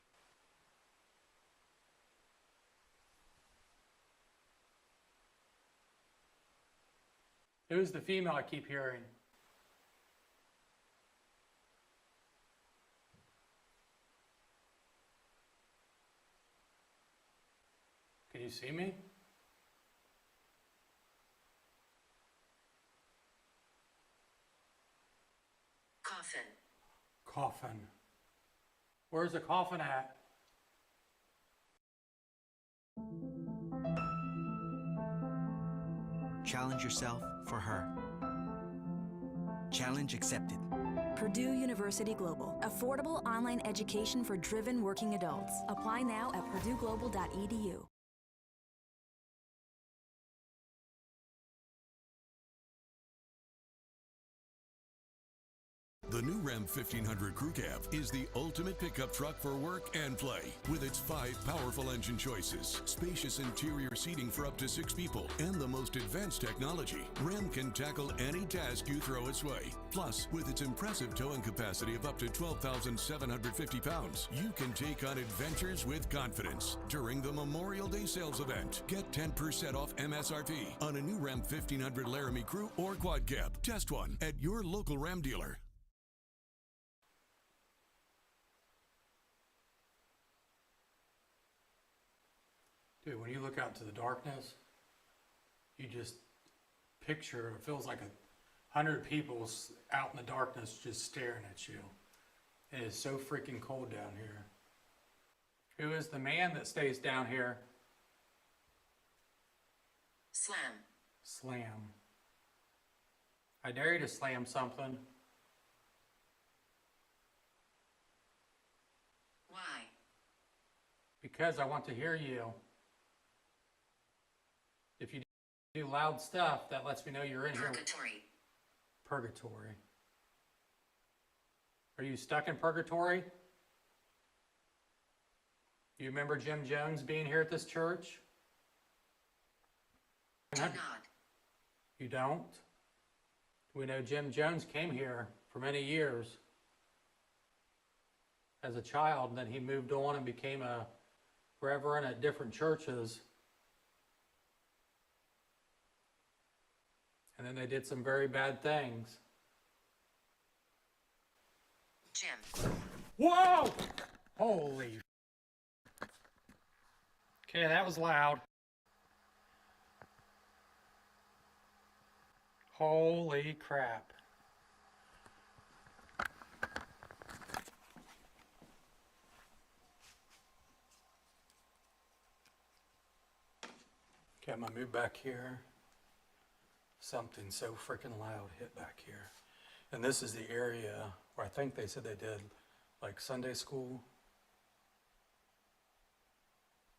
Who's the female I keep hearing? Can you see me? Coffin. Coffin. Where's the coffin at? Challenge yourself for her. Challenge accepted. Purdue University Global. Affordable online education for driven working adults. Apply now at purdueglobal.edu. The new Ram 1500 Crew Cab is the ultimate pickup truck for work and play. With its 5 powerful engine choices, spacious interior seating for up to 6 people, and the most advanced technology, Ram can tackle any task you throw its way. Plus, with its impressive towing capacity of up to 12,750 pounds, you can take on adventures with confidence. During the Memorial Day sales event, get 10% off MSRP on a new Ram 1500 Laramie Crew or Quad Cab. Test one at your local Ram dealer. Dude, when you look out into the darkness, you just picture, it feels like 100 people out in the darkness just staring at you. It is so freaking cold down here. Who is the man that stays down here? Slam. Slam. I dare you to slam something. Why? Because I want to hear you. If you do loud stuff, that lets me know you're in here. Purgatory. Purgatory. Are you stuck in purgatory? You remember Jim Jones being here at this church? Do not. You don't? We know Jim Jones came here for many years as a child, and then he moved on and became a reverend at different churches. And then they did some very bad things. Jim. Whoa! Holy. Okay, that was loud. Holy crap. Okay, I'm gonna move back here. Something so freaking loud hit back here. And this is the area where I think they said they did like Sunday school.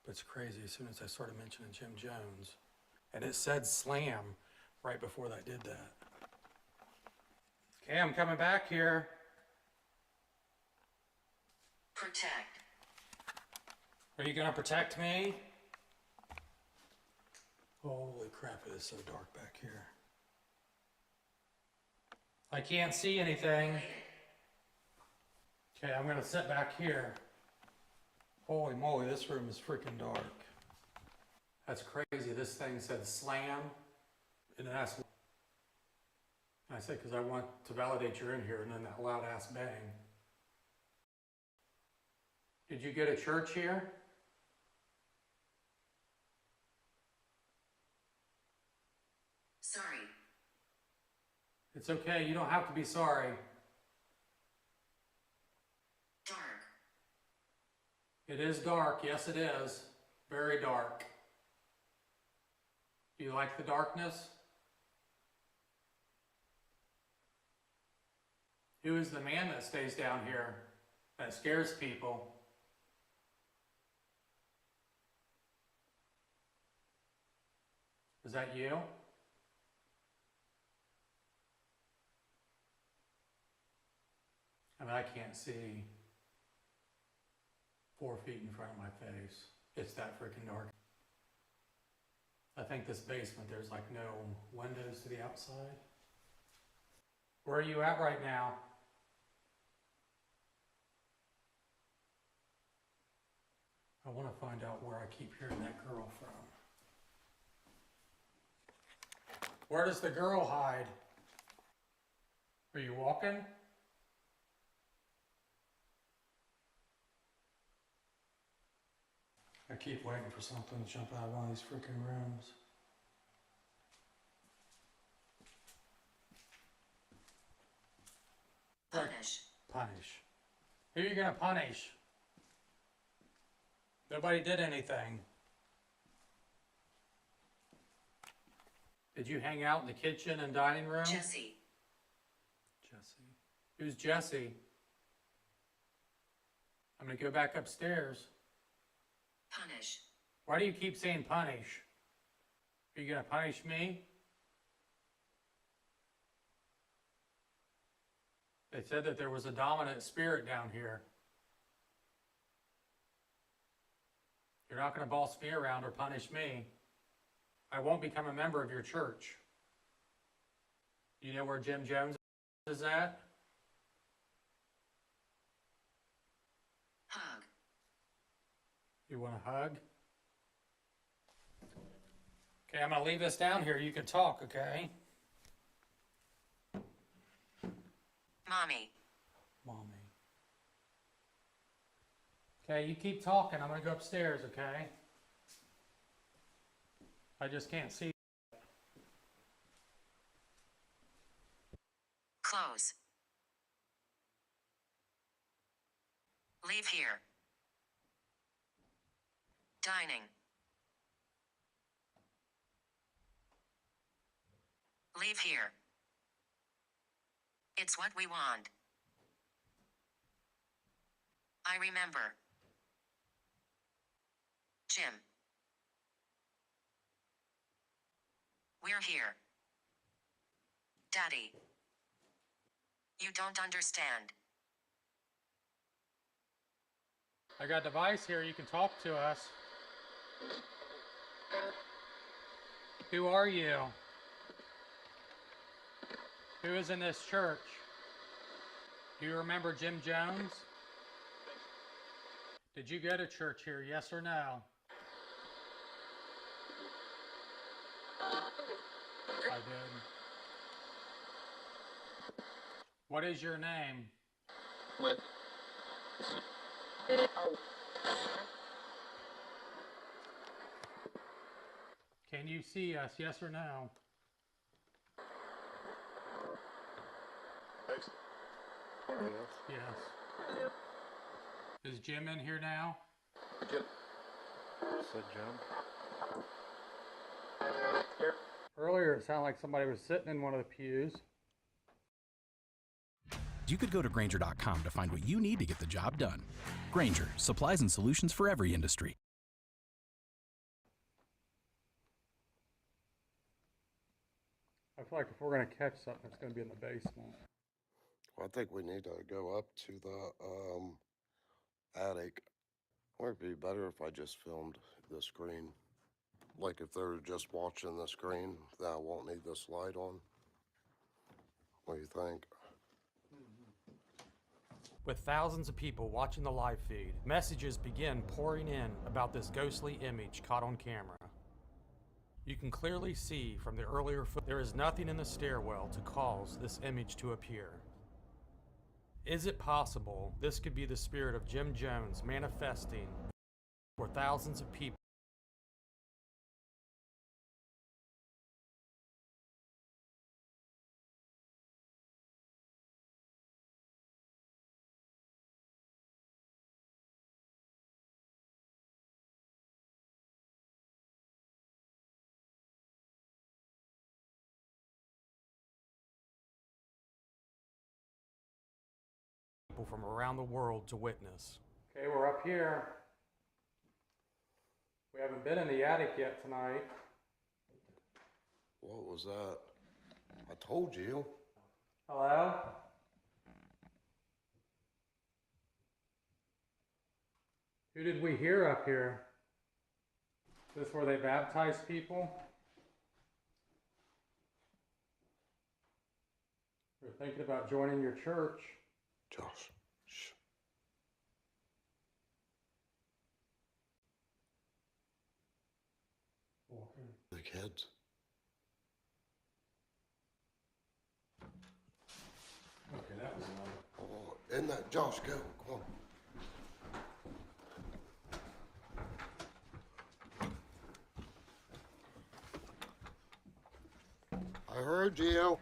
But it's crazy as soon as I started mentioning Jim Jones. And it said slam right before I did that. Okay, I'm coming back here. Protect. Are you gonna protect me? Holy crap, it is so dark back here. I can't see anything. Okay, I'm gonna sit back here. Holy moly, this room is freaking dark. That's crazy. This thing said slam. And that's, I said, because I want to validate you're in here, and then that loud ass bang. Did you get a church here? Sorry. It's okay, you don't have to be sorry. Dark. It is dark, yes it is. Very dark. Do you like the darkness? Who is the man that stays down here that scares people? Is that you? I mean, I can't see 4 feet in front of my face. It's that freaking dark. I think this basement, there's like no windows to the outside. Where are you at right now? I want to find out where I keep hearing that girl from. Where does the girl hide? Are you walking? I keep waiting for something to jump out of one of these freaking rooms. Punish. Punish. Who are you gonna punish? Nobody did anything. Did you hang out in the kitchen and dining room? Jesse. Jesse. Who's Jesse? I'm gonna go back upstairs. Punish. Why do you keep saying punish? Are you gonna punish me? They said that there was a dominant spirit down here. You're not gonna boss me around or punish me. I won't become a member of your church. You know where Jim Jones is at? Hug. You want a hug? Okay, I'm gonna leave this down here. You can talk, okay? Mommy. Mommy. Okay, you keep talking. I'm gonna go upstairs, okay? I just can't see. Close. Leave here. Dining. Leave here. It's what we want. I remember. Jim. We're here. Daddy. You don't understand. I got a device here. You can talk to us. Who are you? Who is in this church? Do you remember Jim Jones? Did you go to church here, yes or no? I did. What is your name? Can you see us, yes or no? Yes. Is Jim in here now? Said Jim. Earlier it sounded like somebody was sitting in one of the pews. You could go to Grainger.com to find what you need to get the job done. Grainger, supplies and solutions for every industry. I feel like if we're going to catch something, it's going to be in the basement. Well, I think we need to go up to the attic. Or it'd be better if I just filmed the screen. Like if they're just watching the screen, then I won't need this light on. What do you think? With thousands of people watching the live feed, messages begin pouring in about this ghostly image caught on camera. You can clearly see from the earlier footage there is nothing in the stairwell to cause this image to appear. Is it possible this could be the spirit of Jim Jones manifesting for thousands of people? From around the world to witness. Okay, we're up here. We haven't been in the attic yet tonight. What was that? I told you. Hello? Who did we hear up here? Is this where they baptize people? We're thinking about joining your church. Josh, shh. The kids. Okay, that was loud. Oh, isn't that Josh? Go, come on. I heard you.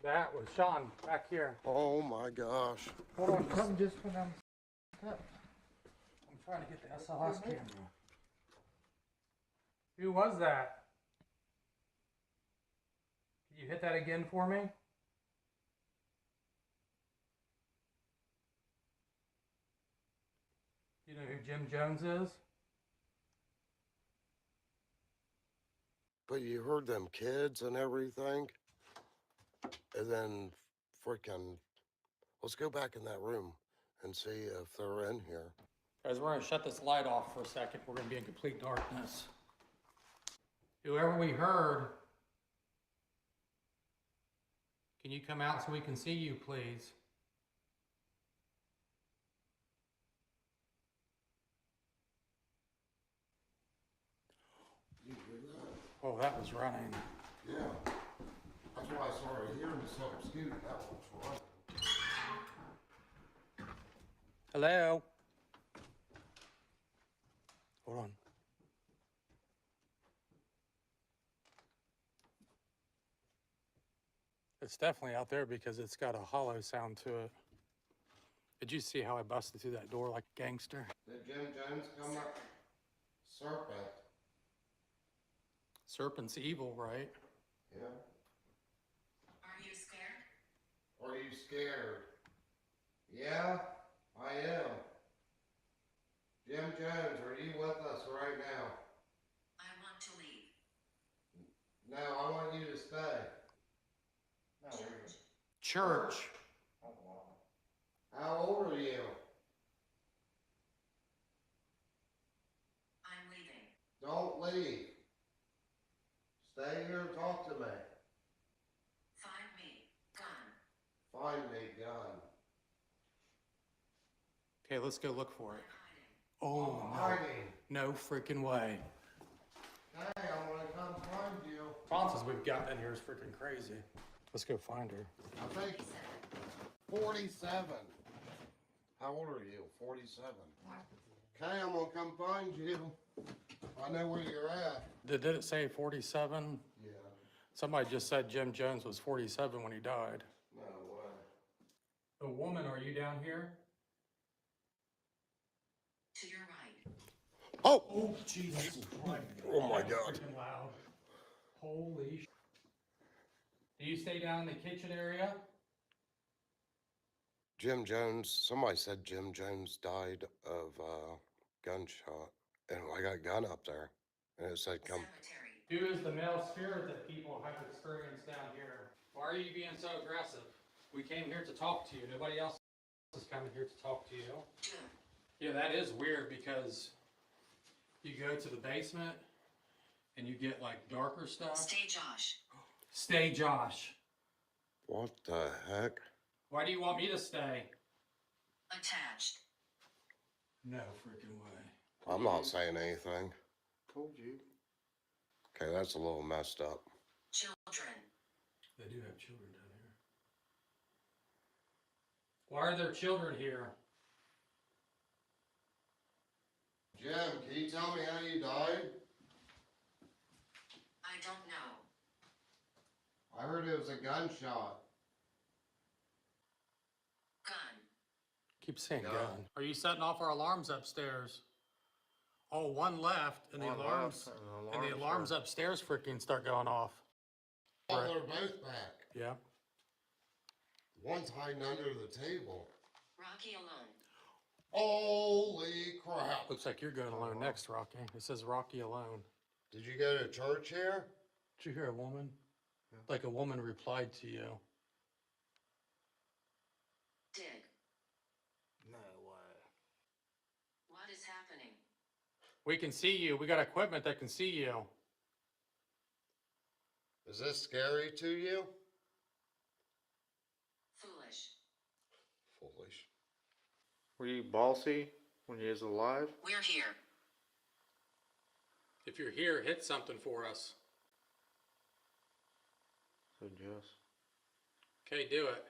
That was Sean back here. Oh my gosh. Hold on, something just went down the steps. I'm trying to get the SLS camera. Who was that? Can you hit that again for me? You know who Jim Jones is? But you heard them kids and everything. And then freaking, let's go back in that room and see if they're in here. Guys, we're gonna shut this light off for a second. We're gonna be in complete darkness. Whoever we heard, can you come out so we can see you, please? Oh, that was running. Yeah. That's why I started hearing something scooting. That one was running. Hello? Hold on. It's definitely out there because it's got a hollow sound to it. Did you see how I busted through that door like a gangster? Did Jim Jones come up? Serpent. Serpent's evil, right? Yeah. Are you scared? Are you scared? Yeah, I am. Jim Jones, are you with us right now? I want to leave. No, I want you to stay. Church. How old are you? I'm leaving. Don't leave. Stay here and talk to me. Find me. Gun. Find me, gun. Okay, let's go look for it. Oh, no. Hiding. No freaking way. Hey, I'm gonna come find you. Responses we've gotten in here is freaking crazy. Let's go find her. I think 47. How old are you? 47. Okay, I'm gonna come find you. I know where you're at. Did it say 47? Yeah. Somebody just said Jim Jones was 47 when he died. No way. The woman, are you down here? To your right. Oh! Jesus Christ. Oh my That was God. freaking loud. Holy sh. Do you stay down in the kitchen area? Jim Jones, somebody said Jim Jones died of gunshot. And I got a gun up there. And it said come. Who is the male spirit that people have experienced down here? Why are you being so aggressive? We came here to talk to you. Nobody else is coming here to talk to you. Yeah, that is weird because you go to the basement and you get like darker stuff. Stay Josh. Stay Josh. What the heck? Why do you want me to stay? Attached. No freaking way. I'm not saying anything. Told you. Okay, that's a little messed up. Children. They do have children down here. Why are there children here? Jim, can you tell me how you died? I don't know. I heard it was a gunshot. Gun. Keep saying Gun. gun. Are you setting off our alarms upstairs? Oh, one left, and One the alarms left, and the alarms upstairs freaking start going off. Oh, Right. they're both back. Yeah. One's hiding under the table. Rocky alone. Holy crap. Looks like you're going alone next, Rocky. It says Rocky alone. Did you go to church here? Did you hear a woman? Like a woman replied to you. Dig. No way. What is happening? We can see you. We got equipment that can see you. Is this scary to you? Foolish. Foolish. Were you bossy when you was alive? We're here. If you're here, hit something for us. So yes. Okay, do it.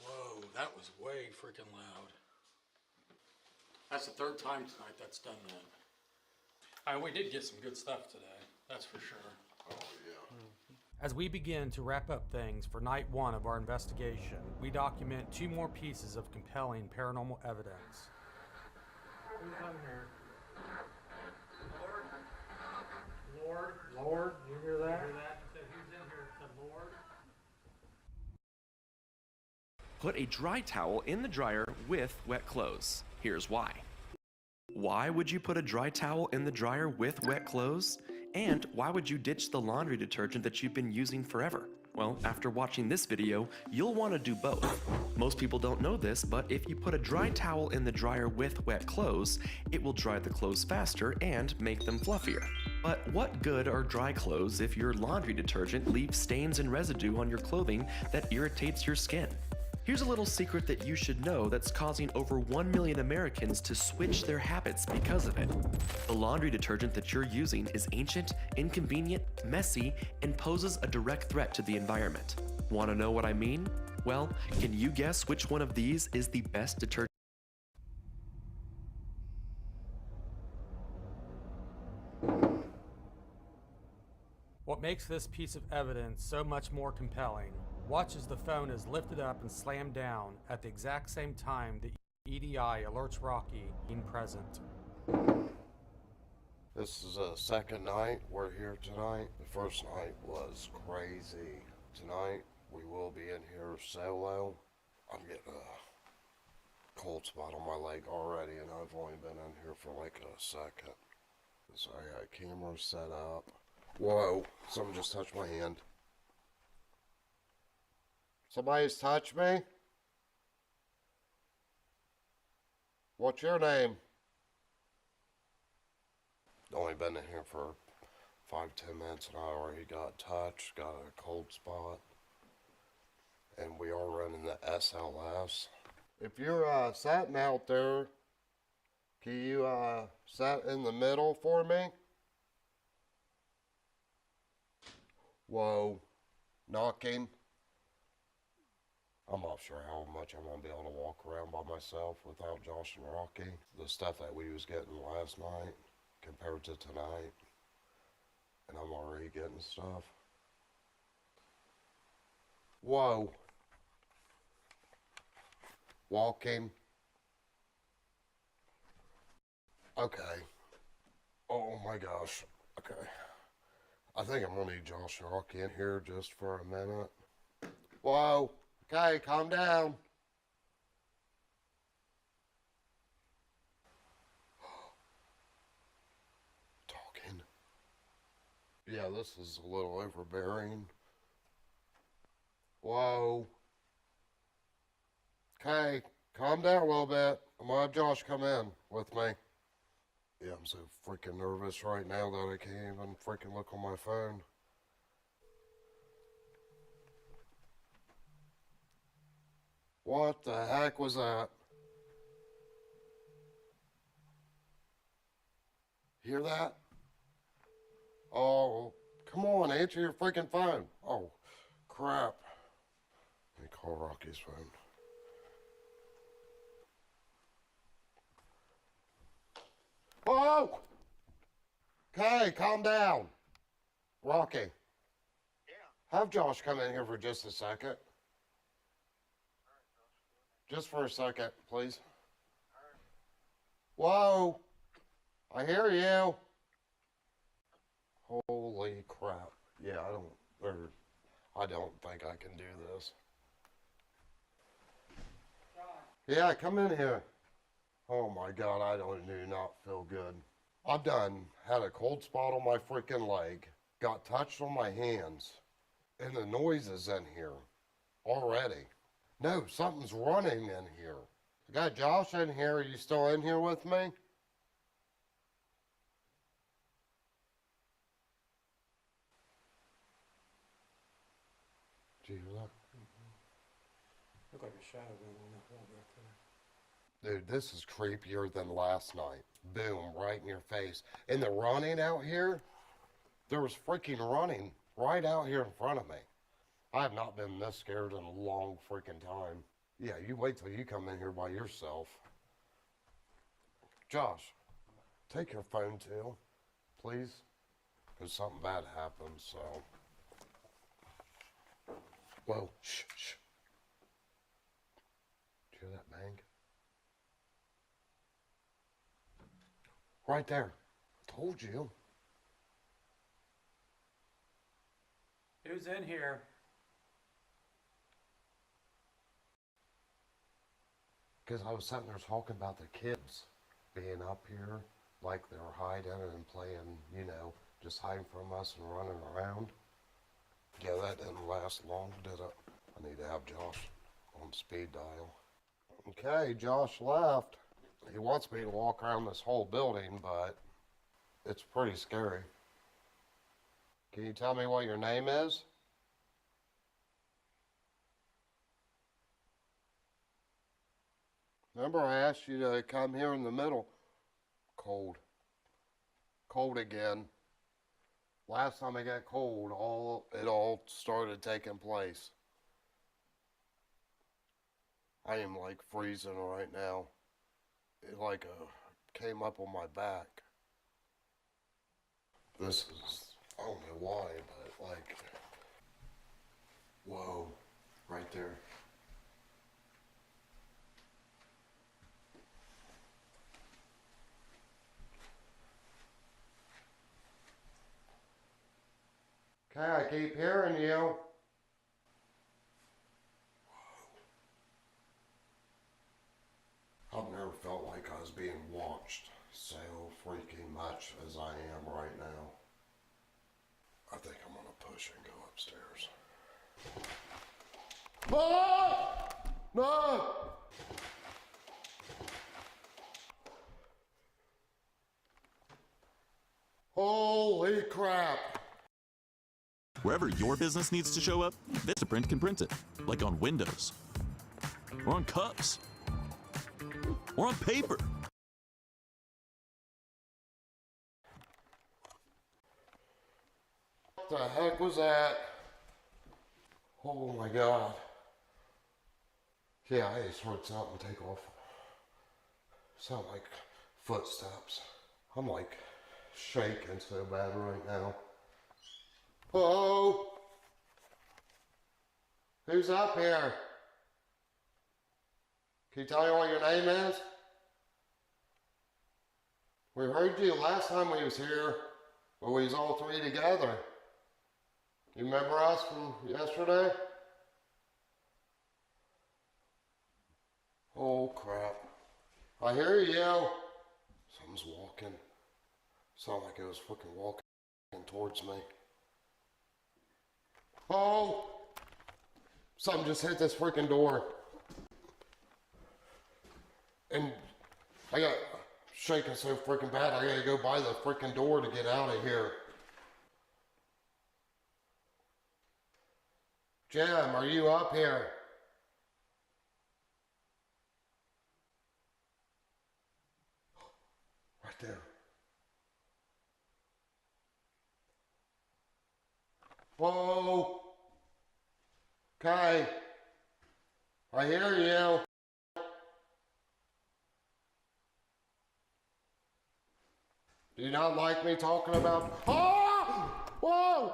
Whoa, that was way freaking loud. That's the third time tonight that's done that. We did get some good stuff today, that's for sure. Oh, yeah. As we begin to wrap up things for night one of our investigation, we document two more pieces of compelling paranormal evidence. Who's on here? Lord? Lord? You hear that? You hear that? You said who's in here? It said Lord? Put a dry towel in the dryer with wet clothes. Here's why. Why would you put a dry towel in the dryer with wet clothes? And why would you ditch the laundry detergent that you've been using forever? Well, after watching this video, you'll want to do both. Most people don't know this, but if you put a dry towel in the dryer with wet clothes, it will dry the clothes faster and make them fluffier. But what good are dry clothes if your laundry detergent leaves stains and residue on your clothing that irritates your skin? Here's a little secret that you should know that's causing over 1 million Americans to switch their habits because of it. The laundry detergent that you're using is ancient, inconvenient, messy, and poses a direct threat to the environment. Want to know what I mean? Well, can you guess which one of these is the best detergent? What makes this piece of evidence so much more compelling? Watch as the phone is lifted up and slammed down at the exact same time the EDI alerts Rocky being present. This is the second night we're here tonight. The first night was crazy. Tonight we will be in here solo. I'm getting a cold spot on my leg already, and I've only been in here for like a second. So I got cameras set up. Whoa, someone just touched my hand. Somebody's touched me? What's your name? Only been in here for 5-10 minutes, and I already got touched, got a cold spot. And we are running the SLS. If you're sitting out there, can you sit in the middle for me? Whoa, knocking. I'm not sure how much I'm gonna be able to walk around by myself without Josh and Rocky. The stuff that we was getting last night compared to tonight, and I'm already getting stuff. Whoa. Walking. Okay. Oh my gosh. Okay. I think I'm gonna need Josh and Rocky in here just for a minute. Whoa. Okay, calm down. Talking. Yeah, this is a little overbearing. Whoa. Okay, calm down a little bit. I'm gonna have Josh come in with me. Yeah, I'm so freaking nervous right now that I can't even freaking look on my phone. What the heck was that? Hear that? Oh, come on, answer your freaking phone. Oh, crap. Let me call Rocky's phone. Whoa! Okay, calm down. Rocky. Yeah. Have Josh come in here for just a second. Just for a second, please. Whoa! I hear you. Holy crap. Yeah, I don't think I can do this. Yeah, come in here. Oh my God, I do not feel good. I'm done. Had a cold spot on my freaking leg. Got touched on my hands. And the noise is in here already. No, something's running in here. I got Josh in here. Are you still in here with me? Do you look? Look like a shadow went on that wall back there. Dude, this is creepier than last night. Boom, right in your face. And the running out here, there was freaking running right out here in front of me. I have not been this scared in a long freaking time. Yeah, you wait till you come in here by yourself. Josh, take your phone too, please. Because something bad happened, so. Whoa, shh, shh. Did you hear that bang? Right there. Told you. Who's in here? Because I was sitting there talking about the kids being up here, like they were hiding and playing, you know, just hiding from us and running around. Yeah, that didn't last long, did it? I need to have Josh on speed dial. Okay, Josh left. He wants me to walk around this whole building, but it's pretty scary. Can you tell me what your name is? Remember I asked you to come here in the middle. Cold. Cold again. Last time I got cold, it all started taking place. I am like freezing right now. It like came up on my back. This is, I don't know why, but like, whoa, right there. Okay, I keep hearing you. I've never felt like I was being watched so freaking much as I am right now. I think I'm gonna push and go upstairs. Ah! No! Holy crap! Wherever your business needs to show up, Vistaprint can print it, like on windows, or on cups, or on paper. What the heck was that? Oh my God. Yeah, I just heard something take off. Sound like footsteps. I'm like shaking so bad right now. Hello? Who's up here? Can you tell me what your name is? We heard you last time we was here, when we was all three together. You remember us from yesterday? Oh crap. I hear you. Something's walking. Sounded like it was fucking walking towards me. Oh! Something just hit this freaking door. And I got shaking so freaking bad, I gotta go by the freaking door to get out of here. Jim, are you up here? Right there. Whoa! Okay. I hear you. Do you not like me talking about... Oh! Whoa!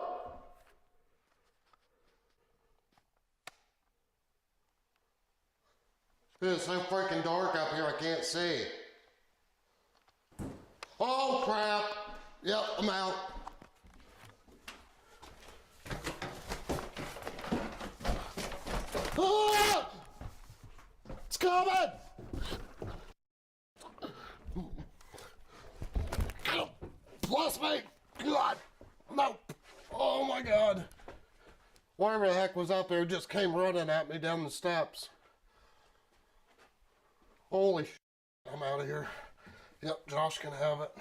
It's so freaking dark up here I can't see. Oh crap! Yep, I'm out. Ah! It's coming! Bless me! God! No! Oh my God! Whatever the heck was up there just came running at me down the steps. Holy shit, I'm out of here. Yep, Josh can have it.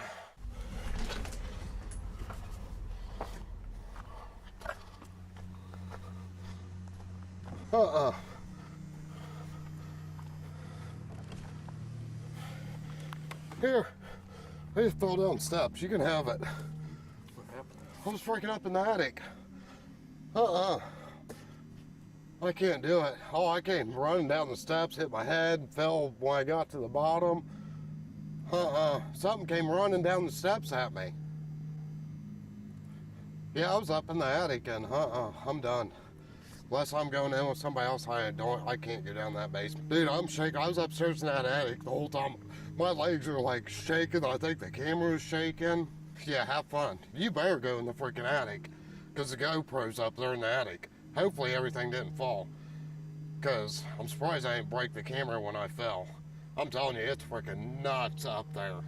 Here, I just fell down steps. You can have it. What happened? I was freaking up in the attic. I can't do it. Oh, I came running down the steps, hit my head, fell when I got to the bottom. Something came running down the steps at me. Yeah, I was up in the attic and I'm done. Unless I'm going in with somebody else, I can't go down that basement. Dude, I'm shaking. I was upstairs in that attic the whole time. My legs are like shaking. I think the camera is shaking. Yeah, have fun. You better go in the freaking attic because the GoPro's up there in the attic. Hopefully everything didn't fall because I'm surprised I didn't break the camera when I fell. I'm telling you, it's freaking nuts up there.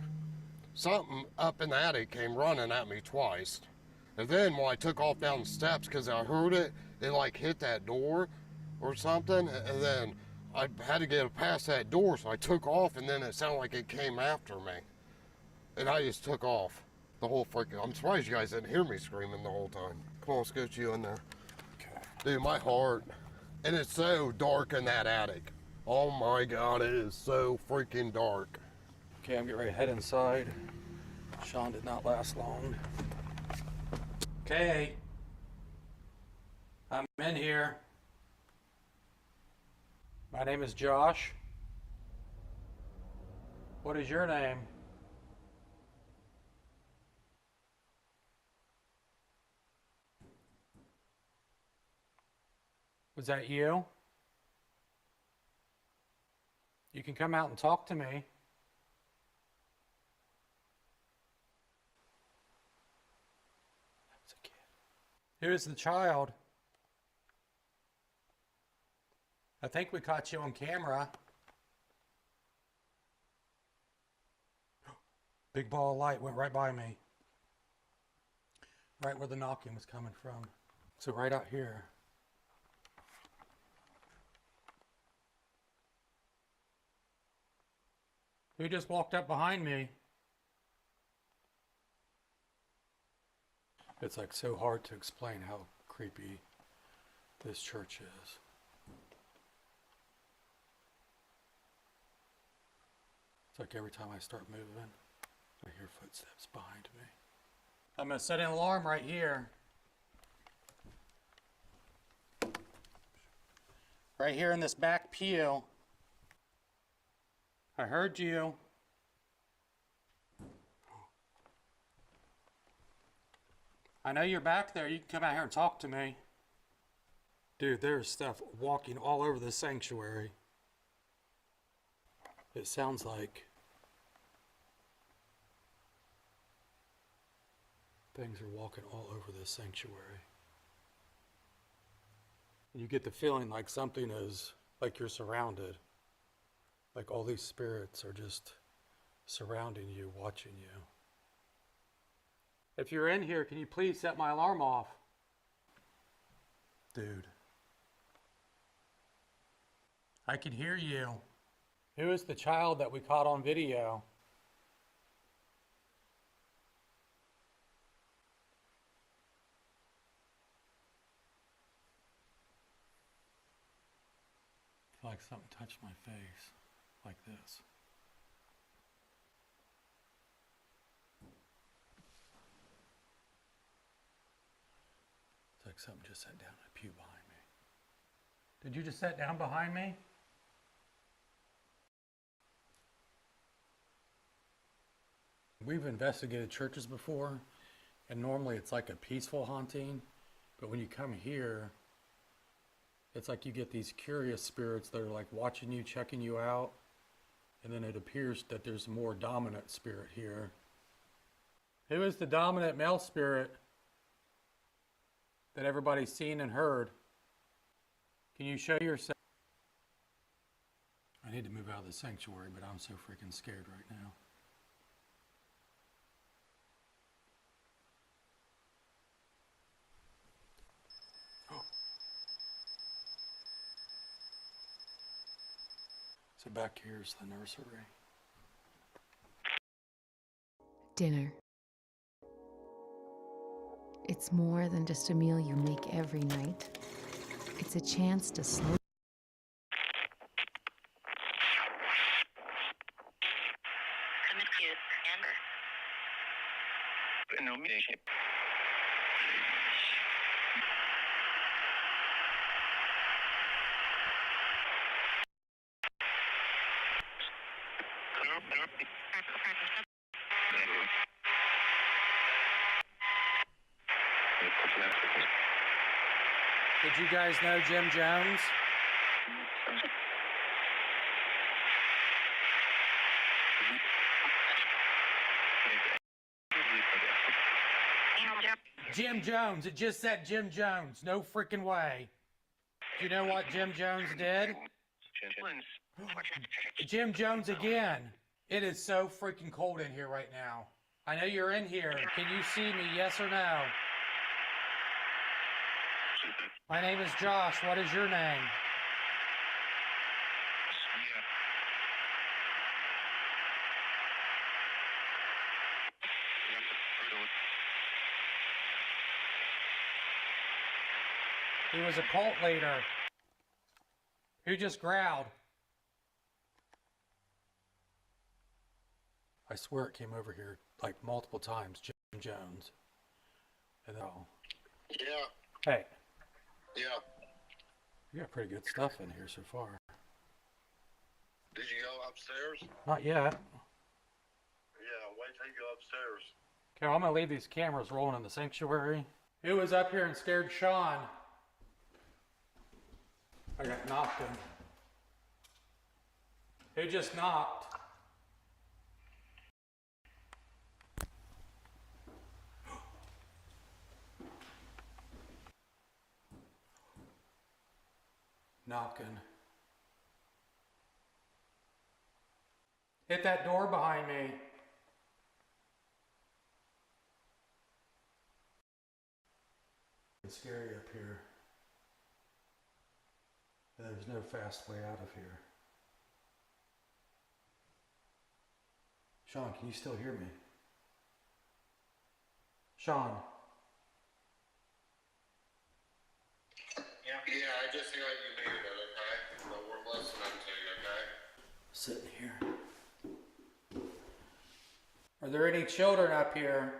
Something up in the attic came running at me twice. And then when I took off down the steps because I heard it, it like hit that door or something. And then I had to get past that door, so I took off and then it sounded like it came after me. And I just took off the whole freaking... I'm surprised you guys didn't hear me screaming the whole time. Come on, let's get you in there. Okay. Dude, my heart. And it's so dark in that attic. Oh my God, it is so freaking dark. Okay, I'm getting ready to head inside. Sean did not last long. Okay. I'm in here. My name is Josh. What is your name? Was that you? You can come out and talk to me. That's a kid. Here's the child. I think we caught you on camera. Big ball of light went right by me. Right where the knocking was coming from. So right out here. Who just walked up behind me? It's like so hard to explain how creepy this church is. It's like every time I start moving, I hear footsteps behind me. I'm going to set an alarm right here. Right here in this back pew. I heard you. I know you're back there. You can come out here and talk to me. Dude, there's stuff walking all over the sanctuary. It sounds like things are walking all over this sanctuary. And you get the feeling like something is, like you're surrounded. Like all these spirits are just surrounding you, watching you. If you're in here, can you please set my alarm off? Dude. I can hear you. Who is the child that we caught on video? I feel like something touched my face, like this. It's like something just sat down in a pew behind me. Did you just sit down behind me? We've investigated churches before, and normally it's like a peaceful haunting, but when you come here, it's like you get these curious spirits that are like watching you, checking you out, and then it appears that there's a more dominant spirit here. Who is the dominant male spirit that everybody's seen and heard? Can you show yourself? I need to move out of the sanctuary, but I'm so freaking scared right now. So back here's the nursery. Dinner. It's more than just a meal you make every night. It's a chance to slow. Did you guys know Jim Jones? Jim Jones. It just said Jim Jones. No freaking way. Do you know what Jim Jones did? Jim Jones again. It is so freaking cold in here right now. I know you're in here. Can you see me, yes or no? My name is Josh. What is your name? He was a cult leader. Who just growled? I swear it came over here like multiple times, Jim Jones. And all. Yeah. Hey. Yeah. You got pretty good stuff in here so far. Did you go upstairs? Not yet. Yeah, wait till you go upstairs. Okay, I'm gonna leave these cameras rolling in the sanctuary. Who was up here and scared Sean? I got knocked him. Who just knocked? Knocking. Hit that door behind me. It's scary up here. There's no fast way out of here. Sean, can you still hear me? Sean. Yeah, I just feel like you needed it, okay? But we're listening to you, okay? Sitting here. Are there any children up here?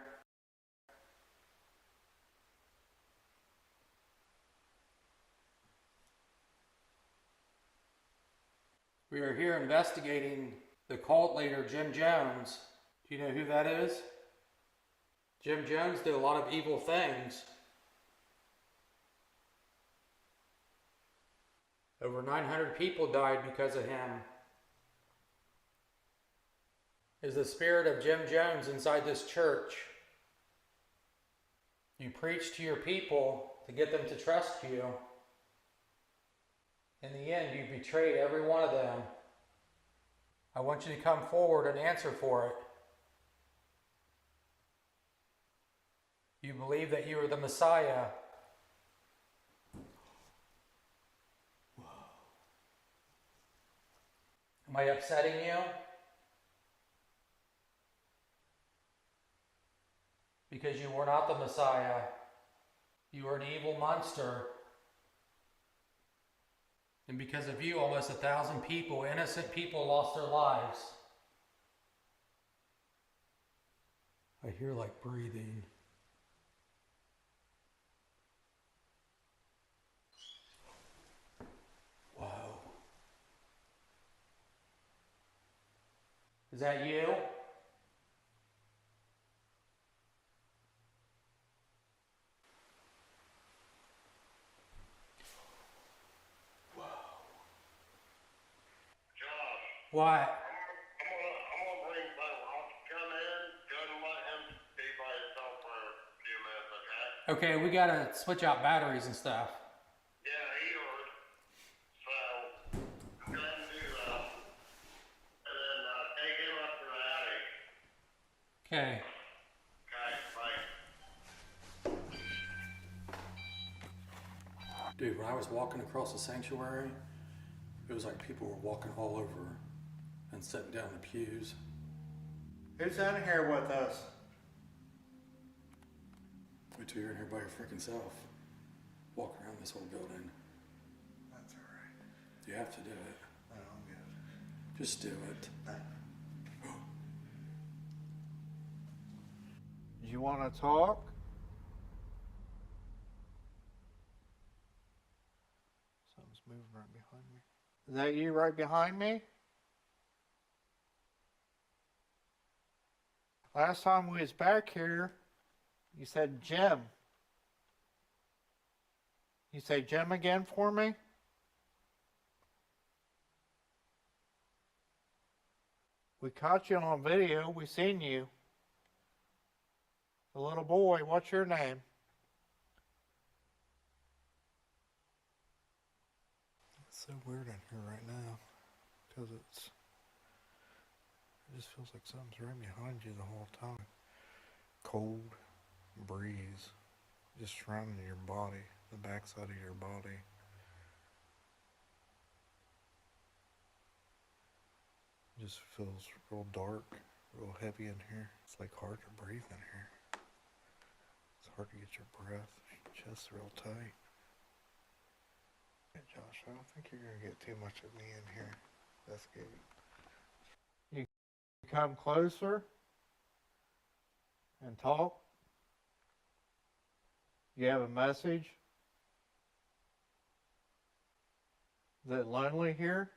We are here investigating the cult leader, Jim Jones. Do you know who that is? Jim Jones did a lot of evil things. Over 900 people died because of him. Is the spirit of Jim Jones inside this church? You preach to your people to get them to trust you. In the end, you betrayed every one of them. I want you to come forward and answer for it. You believe that you are the Messiah. Am I upsetting you? Because you were not the Messiah. You were an evil monster. And because of you, almost 1,000 people, innocent people, lost their lives. I hear like breathing. Wow. Is that you? What? I'm gonna bring Belittle. Come in, go let him be by himself for a few minutes, okay? Okay, we gotta switch out batteries and stuff. Yeah, he heard. So, go ahead and do that. And then take him up to the attic. Okay. Okay, bye. Dude, when I was walking across the sanctuary, it was like people were walking all over and sitting down in the pews. Who's in here with us? Wait till you're in here by your freaking self. Walk around this whole building. That's alright. You have to do it. No, I'm good. Just do it. You want to talk? Something's moving right behind me. Is that you right behind me? Last time we was back here, you said Jim. You say Jim again for me? We caught you on video. We seen you. The little boy, what's your name? It's so weird in here right now because it just feels like something's right behind you the whole time. Cold breeze just surrounding your body, the backside of your body. It just feels real dark, real heavy in here. It's like hard to breathe in here. It's hard to get your breath, your chest's real tight. Hey Josh, I don't think you're gonna get too much of me in here. That's good. You come closer and talk. You have a message. Is it lonely here?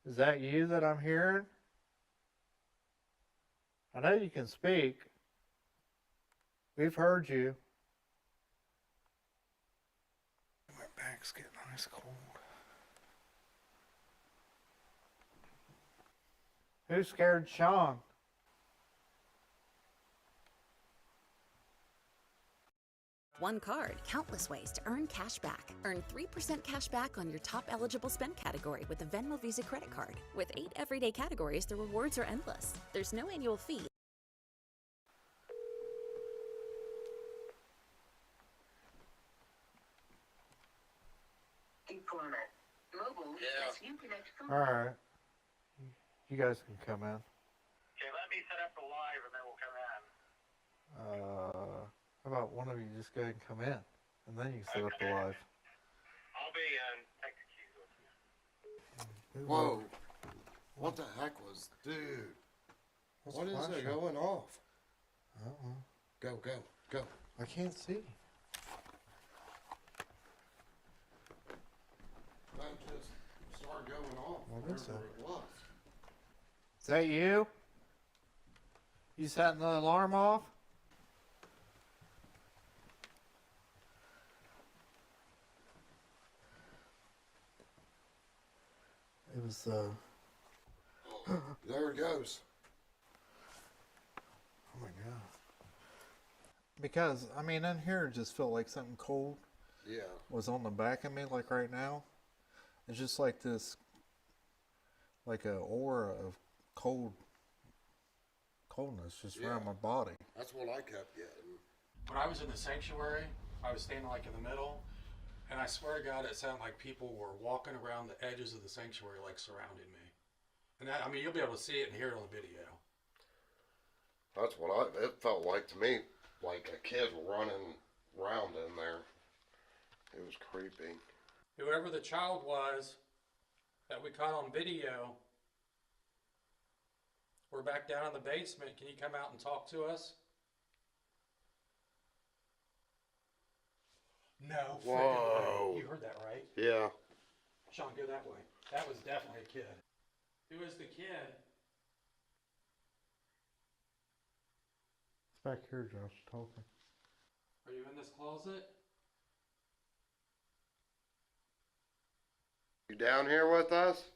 Is that you that I'm hearing? I know you can speak. We've heard you. My back's getting ice cold. Who scared Sean? One card, countless ways to earn cash back. Earn 3% cash back on your top eligible spend category with the Venmo Visa credit card. With 8 everyday categories, the rewards are endless. There's no annual fee. Informant. Mobile. As you connect phone. All right. You guys can come in. Okay, let me set up the live and then we'll come in. How about one of you just go ahead and come in, and then you can set up the live. I'll be in. Take the keys with you. Whoa. What the heck was, dude? What is it flashing? going off? I don't know. Go, go, go. I can't see. That just started going off. What is that? Whatever it was. Is that you? You setting the alarm off? It was, There it goes. Oh my god. Because, I mean, in here it just felt like something cold was on the back of me, like right now. It's just like this, like a aura of coldness just around my body. That's what I kept getting. When I was in the sanctuary, I was standing like in the middle, and I swear to God, it sounded like people were walking around the edges of the sanctuary, like surrounding me. And that, I mean, you'll be able to see it and hear it on the video. That's what it felt like to me, like a kid running around in there. It was creepy. Whoever the child was that we caught on video, we're back down in the basement. Can you come out and talk to us? No. Whoa. Way. You heard that, right? Yeah. Sean, go that way. That was definitely a kid. Who is the kid? It's back here, Josh, talking. Are you in this closet? You down here with us?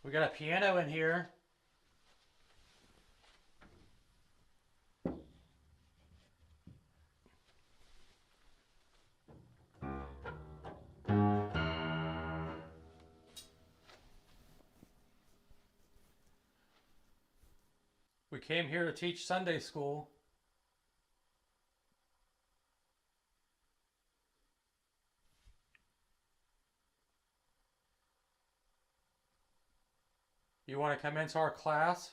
We got a piano in here. We came here to teach Sunday school. You want to come into our class?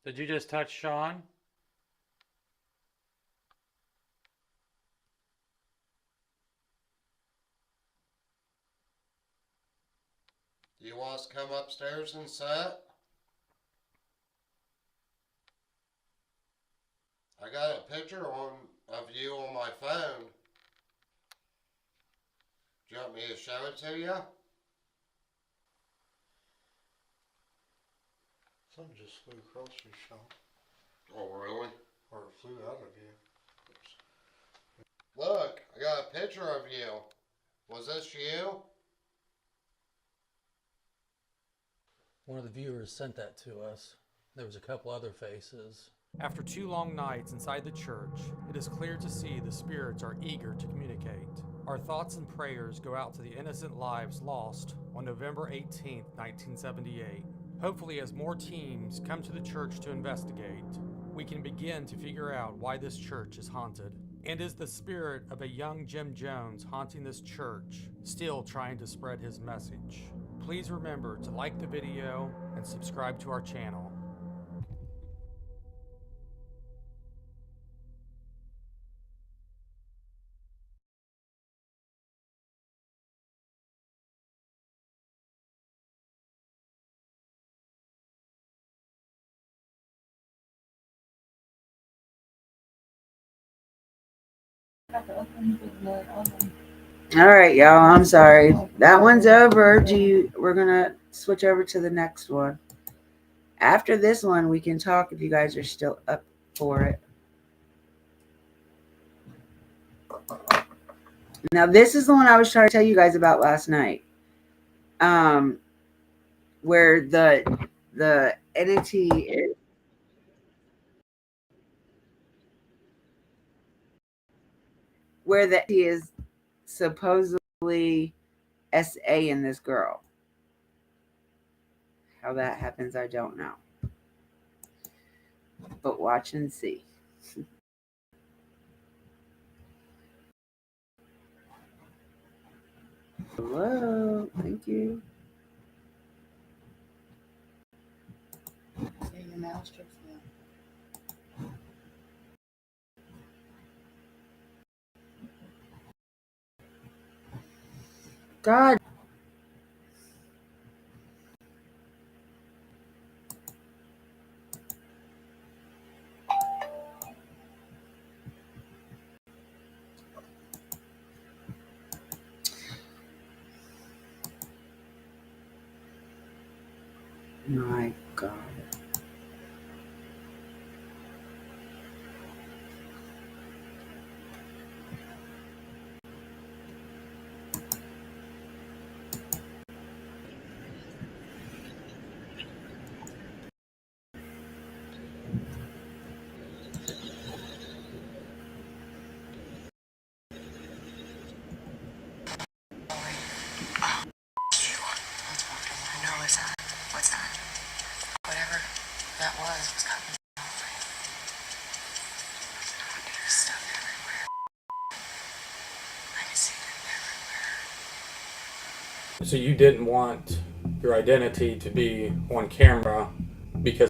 Did you just touch Sean? Do you want us to come upstairs and sit? I got a picture of you on my phone. Do you want me to show it to you? Something just flew across your shop. Oh, really? Or it flew out of you. Look, I got a picture of you. Was this you? One of the viewers sent that to us. There was a couple other faces. After 2 long nights inside the church, it is clear to see the spirits are eager to communicate. Our thoughts and prayers go out to the innocent lives lost on November 18th, 1978. Hopefully, as more teams come to the church to investigate, we can begin to figure out why this church is haunted. And is the spirit of a young Jim Jones haunting this church still trying to spread his message? Please remember to like the video and subscribe to our channel. All right, y'all. I'm sorry. That one's over. We're gonna switch over to the next one. After this one, we can talk if you guys are still up for it. Now, this is the one I was trying to tell you guys about last night. Where the entity is. Where the entity is supposedly SA in this girl. How that happens, I don't know. But watch and see. Hello, thank you. Your mouse just now. God. My God. No, it's not. What's that? Whatever that was coming. There's stuff everywhere. I can see it everywhere. So you didn't want your identity to be on camera because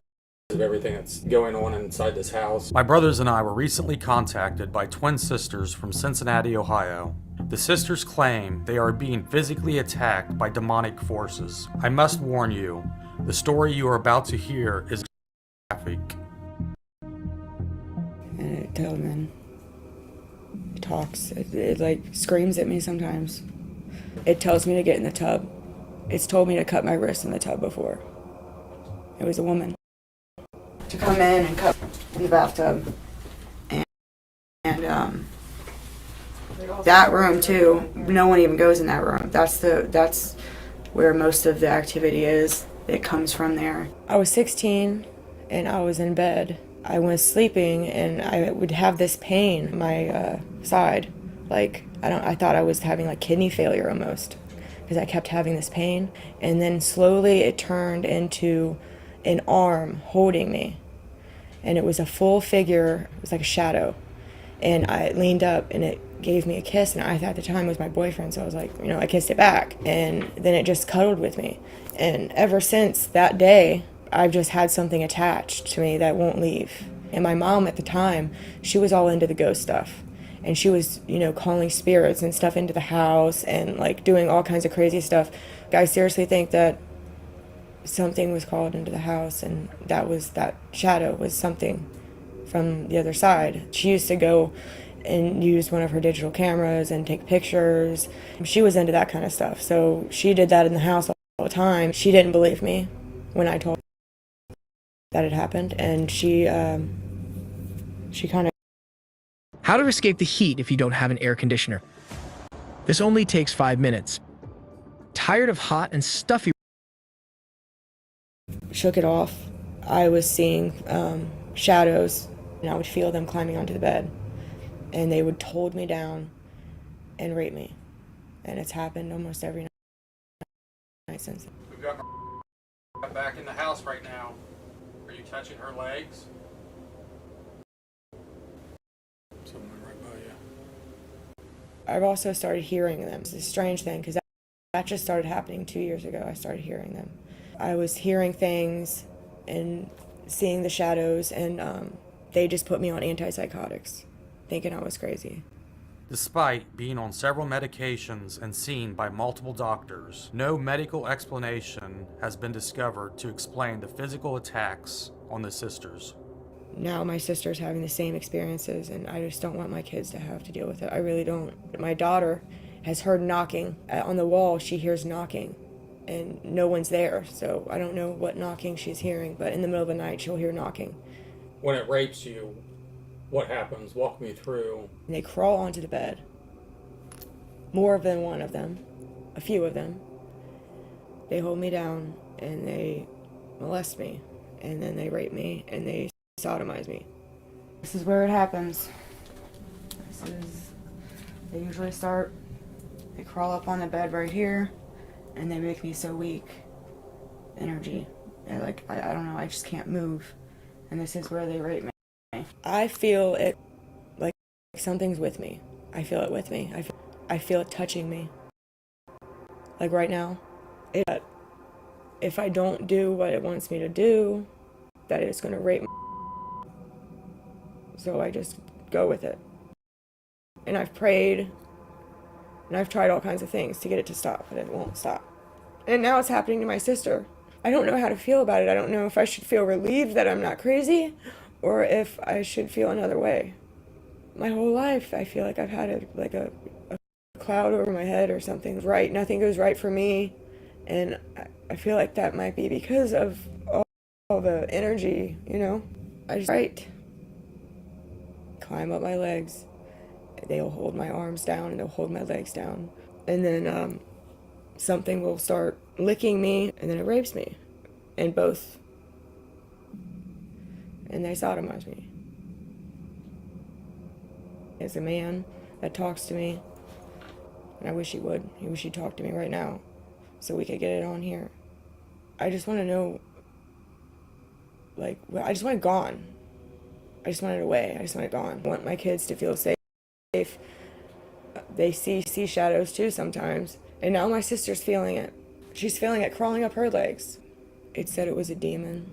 of everything that's going on inside this house. My brothers and I were recently contacted by twin sisters from Cincinnati, Ohio. The sisters claim they are being physically attacked by demonic forces. I must warn you, the story you are about to hear is graphic. And it tells me, it talks, it like screams at me sometimes. It tells me to get in the tub. It's told me to cut my wrist in the tub before. It was a woman. To come in and cut in the bathtub. And that room too, no one even goes in that room. That's where most of the activity is. It comes from there. I was 16 and I was in bed. I was sleeping and I would have this pain in my side. Like, I thought I was having like kidney failure almost because I kept having this pain. And then slowly it turned into an arm holding me. And it was a full figure, it was like a shadow. And I leaned up and it gave me a kiss, and I at the time was my boyfriend, so I was like, I kissed it back. And then it just cuddled with me. And ever since that day, I've just had something attached to me that won't leave. And my mom at the time, she was all into the ghost stuff. And she was, calling spirits and stuff into the house and like doing all kinds of crazy stuff. I seriously think that something was called into the house, and that shadow was something from the other side. She used to go and use one of her digital cameras and take pictures. She was into that kind of stuff. So she did that in the house all the time. She didn't believe me when I told her that it happened, and she kind of... How to escape the heat if you don't have an air conditioner. This only takes 5 minutes. Tired of hot and stuffy... Shook it off. I was seeing shadows, and I would feel them climbing onto the bed. And they would hold me down and rape me. And it's happened almost every night since. We've got my back in the house right now. Are you touching her legs? Someone right by you. I've also started hearing them. It's a strange thing because that just started happening 2 years ago. I started hearing them. I was hearing things and seeing the shadows, and they just put me on antipsychotics, thinking I was crazy. Despite being on several medications and seen by multiple doctors, no medical explanation has been discovered to explain the physical attacks on the sisters. Now my sister's having the same experiences, and I just don't want my kids to have to deal with it. I really don't. My daughter has heard knocking. On the wall, she hears knocking, and no one's there, so I don't know what knocking she's hearing, but in the middle of the night, she'll hear knocking. When it rapes you, what happens? Walk me through. And they crawl onto the bed. More than one of them. A few of them. They hold me down and they molest me. And then they rape me and they sodomize me. This is where it happens. They usually start, they crawl up on the bed right here, and they make me so weak. Energy. And I don't know, I just can't move. And this is where they rape me. I feel it like something's with me. I feel it with me. I feel it touching me. Like right now. If I don't do what it wants me to do, that it's going to rape me. So I just go with it. And I've prayed And I've tried all kinds of things to get it to stop, but it won't stop. And now it's happening to my sister. I don't know how to feel about it. I don't know if I should feel relieved that I'm not crazy or if I should feel another way. My whole life, I feel like I've had a cloud over my head or something. Right, nothing goes right for me. And I feel like that might be because of all the energy, you know? I just climb up my legs. They'll hold my arms down and they'll hold my legs down. And then something will start licking me and then it rapes me. And both. And they sodomize me. There's a man that talks to me. And I wish he would. I wish he'd talk to me right now so we could get it on here. I just want to know, I just want it gone. I just want it away. I just want it gone. I want my kids to feel safe. They see shadows too sometimes. And now my sister's feeling it. She's feeling it crawling up her legs. It said it was a demon.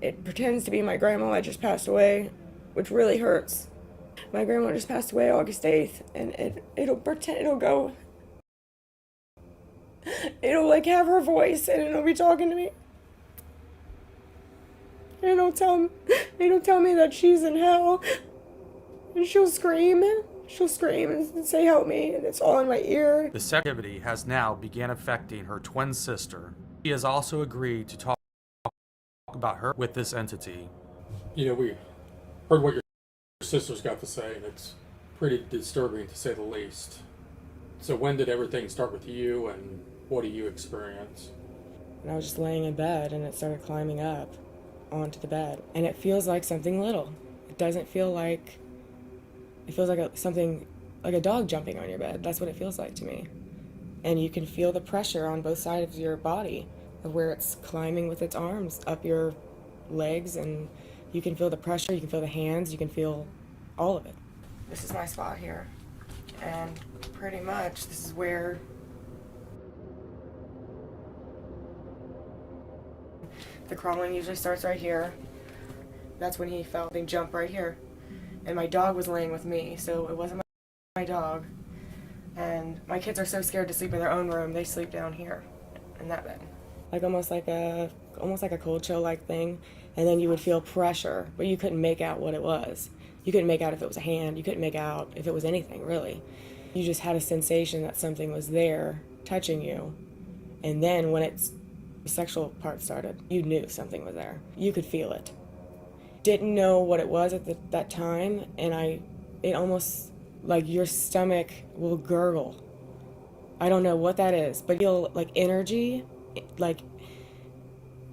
It pretends to be my grandma that just passed away, which really hurts. My grandma just passed away August 8th, and it'll go. It'll have her voice, and it'll be talking to me. And it'll tell me that she's in hell, and she'll scream and say help me, and it's all in my ear. This activity has now began affecting her twin sister. She has also agreed to talk about her with this entity. You know, we heard what your sister's got to say, and it's pretty disturbing to say the least. So when did everything start with you, and what do you experience? And I was just laying in bed, and it started climbing up onto the bed. And it feels like something little. It doesn't feel like... It feels like something like a dog jumping on your bed. That's what it feels like to me. And you can feel the pressure on both sides of your body of where it's climbing with its arms up your legs, and you can feel the pressure, you can feel the hands, you can feel all of it. This is my spot here. And pretty much this is where the crawling usually starts right here. That's when he felt the jump right here. And my dog was laying with me, so it wasn't my dog. And my kids are so scared to sleep in their own room, they sleep down here in that bed. Almost like a cold chill like thing. And then you would feel pressure, but you couldn't make out what it was. You couldn't make out if it was a hand, you couldn't make out if it was anything really. You just had a sensation that something was there touching you. And then when the sexual part started, you knew something was there. You could feel it. Didn't know what it was at that time, and it almost like your stomach will gurgle. I don't know what that is, but you'll energy,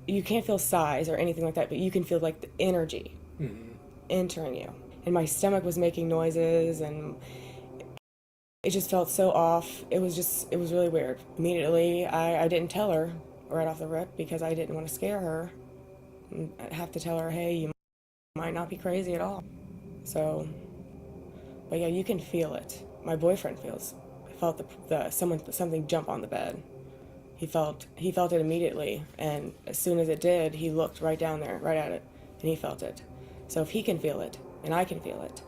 you can't feel size or anything like that, but you can feel the energy entering you. And my stomach was making noises, and it just felt so off. It was really weird. Immediately, I didn't tell her right off the rip because I didn't want to scare her. I have to tell her, hey, you might not be crazy at all. So, but yeah, you can feel it. My boyfriend felt something jump on the bed. He felt it immediately, and as soon as it did, he looked right down there, right at it, and he felt it. So if he can feel it, and I can feel it,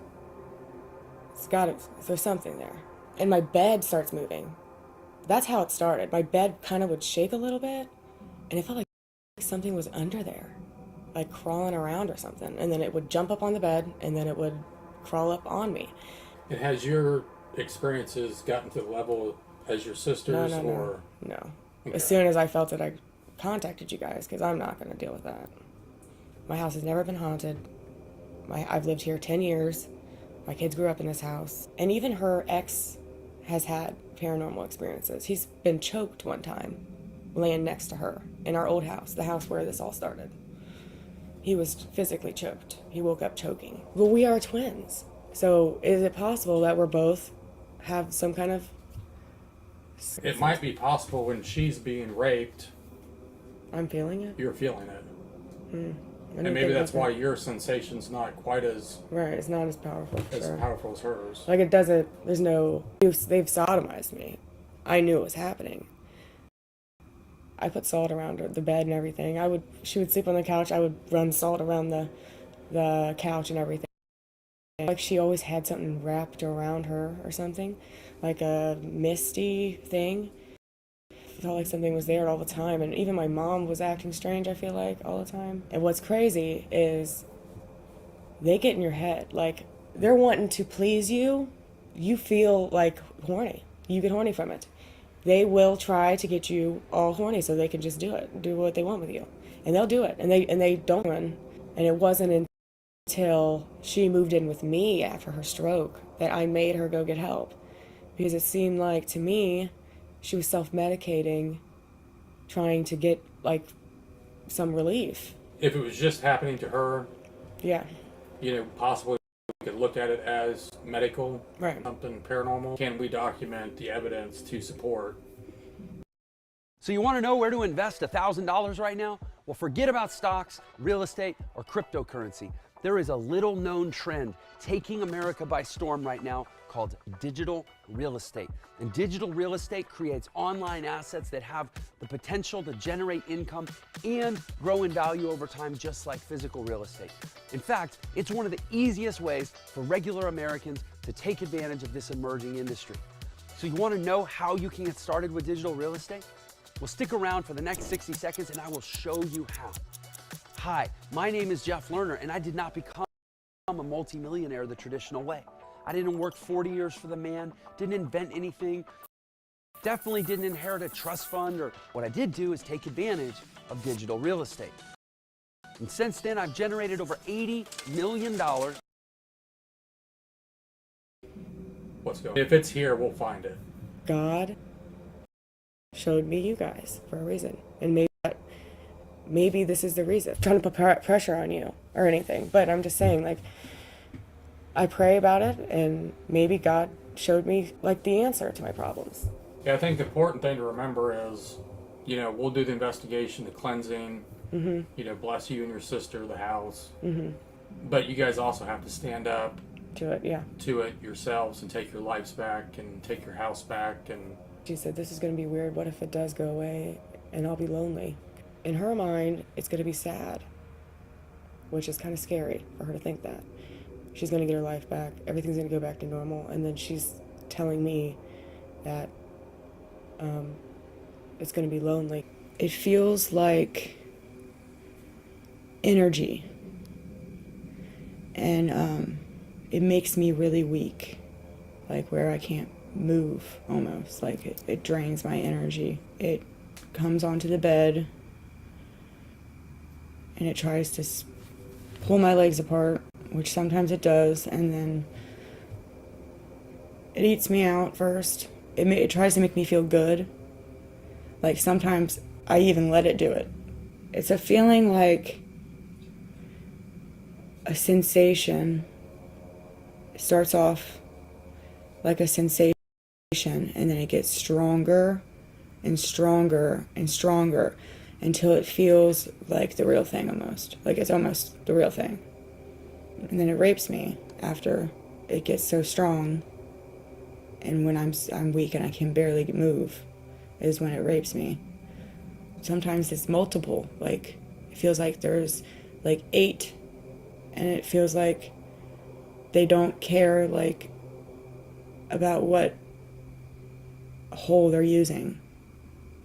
there's something there. And my bed starts moving. That's how it started. My bed kind of would shake a little bit, and it felt like something was under there, like crawling around or something. And then it would jump up on the bed, and then it would crawl up on me. And has your experiences gotten to the level as your sister's? No. Okay. As soon as I felt it, I contacted you guys because I'm not going to deal with that. My house has never been haunted. I've lived here 10 years. My kids grew up in this house. And even her ex has had paranormal experiences. He's been choked one time, laying next to her in our old house, the house where this all started. He was physically choked. He woke up choking. Well, we are twins. So is it possible that we're both have some kind of... It might be possible when she's being raped. I'm feeling it? You're feeling it. And maybe that's why your sensation's not quite as... Right, it's not as powerful. Powerful as hers. It doesn't, there's no... They've sodomized me. I knew it was happening. I put salt around the bed and everything. She would sleep on the couch, I would run salt around the couch and everything. Like she always had something wrapped around her or something. like a misty thing. It felt like something was there all the time, and even my mom was acting strange, I feel like, all the time. And what's crazy is they get in your head. Like, they're wanting to please you. You feel like horny. You get horny from it. They will try to get you all horny so they can just do what they want with you. And they'll do it, and they don't run. And it wasn't until she moved in with me after her stroke that I made her go get help. Because it seemed like, to me, she was self-medicating, trying to get, like, some relief. If it was just happening to her, yeah, possibly we could look at it as medical, right? Something paranormal. Can we document the evidence to support? So you want to know where to invest $1,000 right now? Well, forget about stocks, real estate, or cryptocurrency. There is a little known trend taking America by storm right now called digital real estate. And digital real estate creates online assets that have the potential to generate income and grow in value over time, just like physical real estate. In fact, it's one of the easiest ways for regular Americans to take advantage of this emerging industry. So you want to know how you can get started with digital real estate? Well, stick around for the next 60 seconds and I will show you how. Hi, my name is Jeff Lerner, and I did not become a multimillionaire the traditional way. I didn't work 40 years for the man, didn't invent anything, definitely didn't inherit a trust fund, or what I did do is take advantage of digital real estate. And since then, I've generated over $80 million. What's going on? If it's here, we'll find it. God showed me you guys for a reason, and maybe this is the reason. I'm trying to put pressure on you or anything, but I'm just saying, like, I pray about it, and maybe God showed me, like, the answer to my problems. Yeah, I think the important thing to remember is, we'll do the investigation, the cleansing, bless you and your sister, the house. But you guys also have to stand up to it yourselves and take your lives back and take your house back. And she said, this is going to be weird. What if it does go away and I'll be lonely? In her mind, it's going to be sad, which is kind of scary for her to think that. She's going to get her life back. Everything's going to go back to normal. And then she's telling me that it's going to be lonely. It feels like energy. And it makes me really weak, like where I can't move almost. Like it drains my energy. It comes onto the bed and it tries to pull my legs apart, which sometimes it does, and then it eats me out first. It tries to make me feel good. Like, sometimes I even let it do it. It's a feeling like a sensation. It starts off like a sensation, and then it gets stronger and stronger and stronger until it feels like the real thing almost. Like it's almost the real thing. And then it rapes me after it gets so strong. And when I'm weak and I can barely move is when it rapes me. Sometimes it's multiple. Like, it feels like there's like 8, and it feels like they don't care, like, about what hole they're using.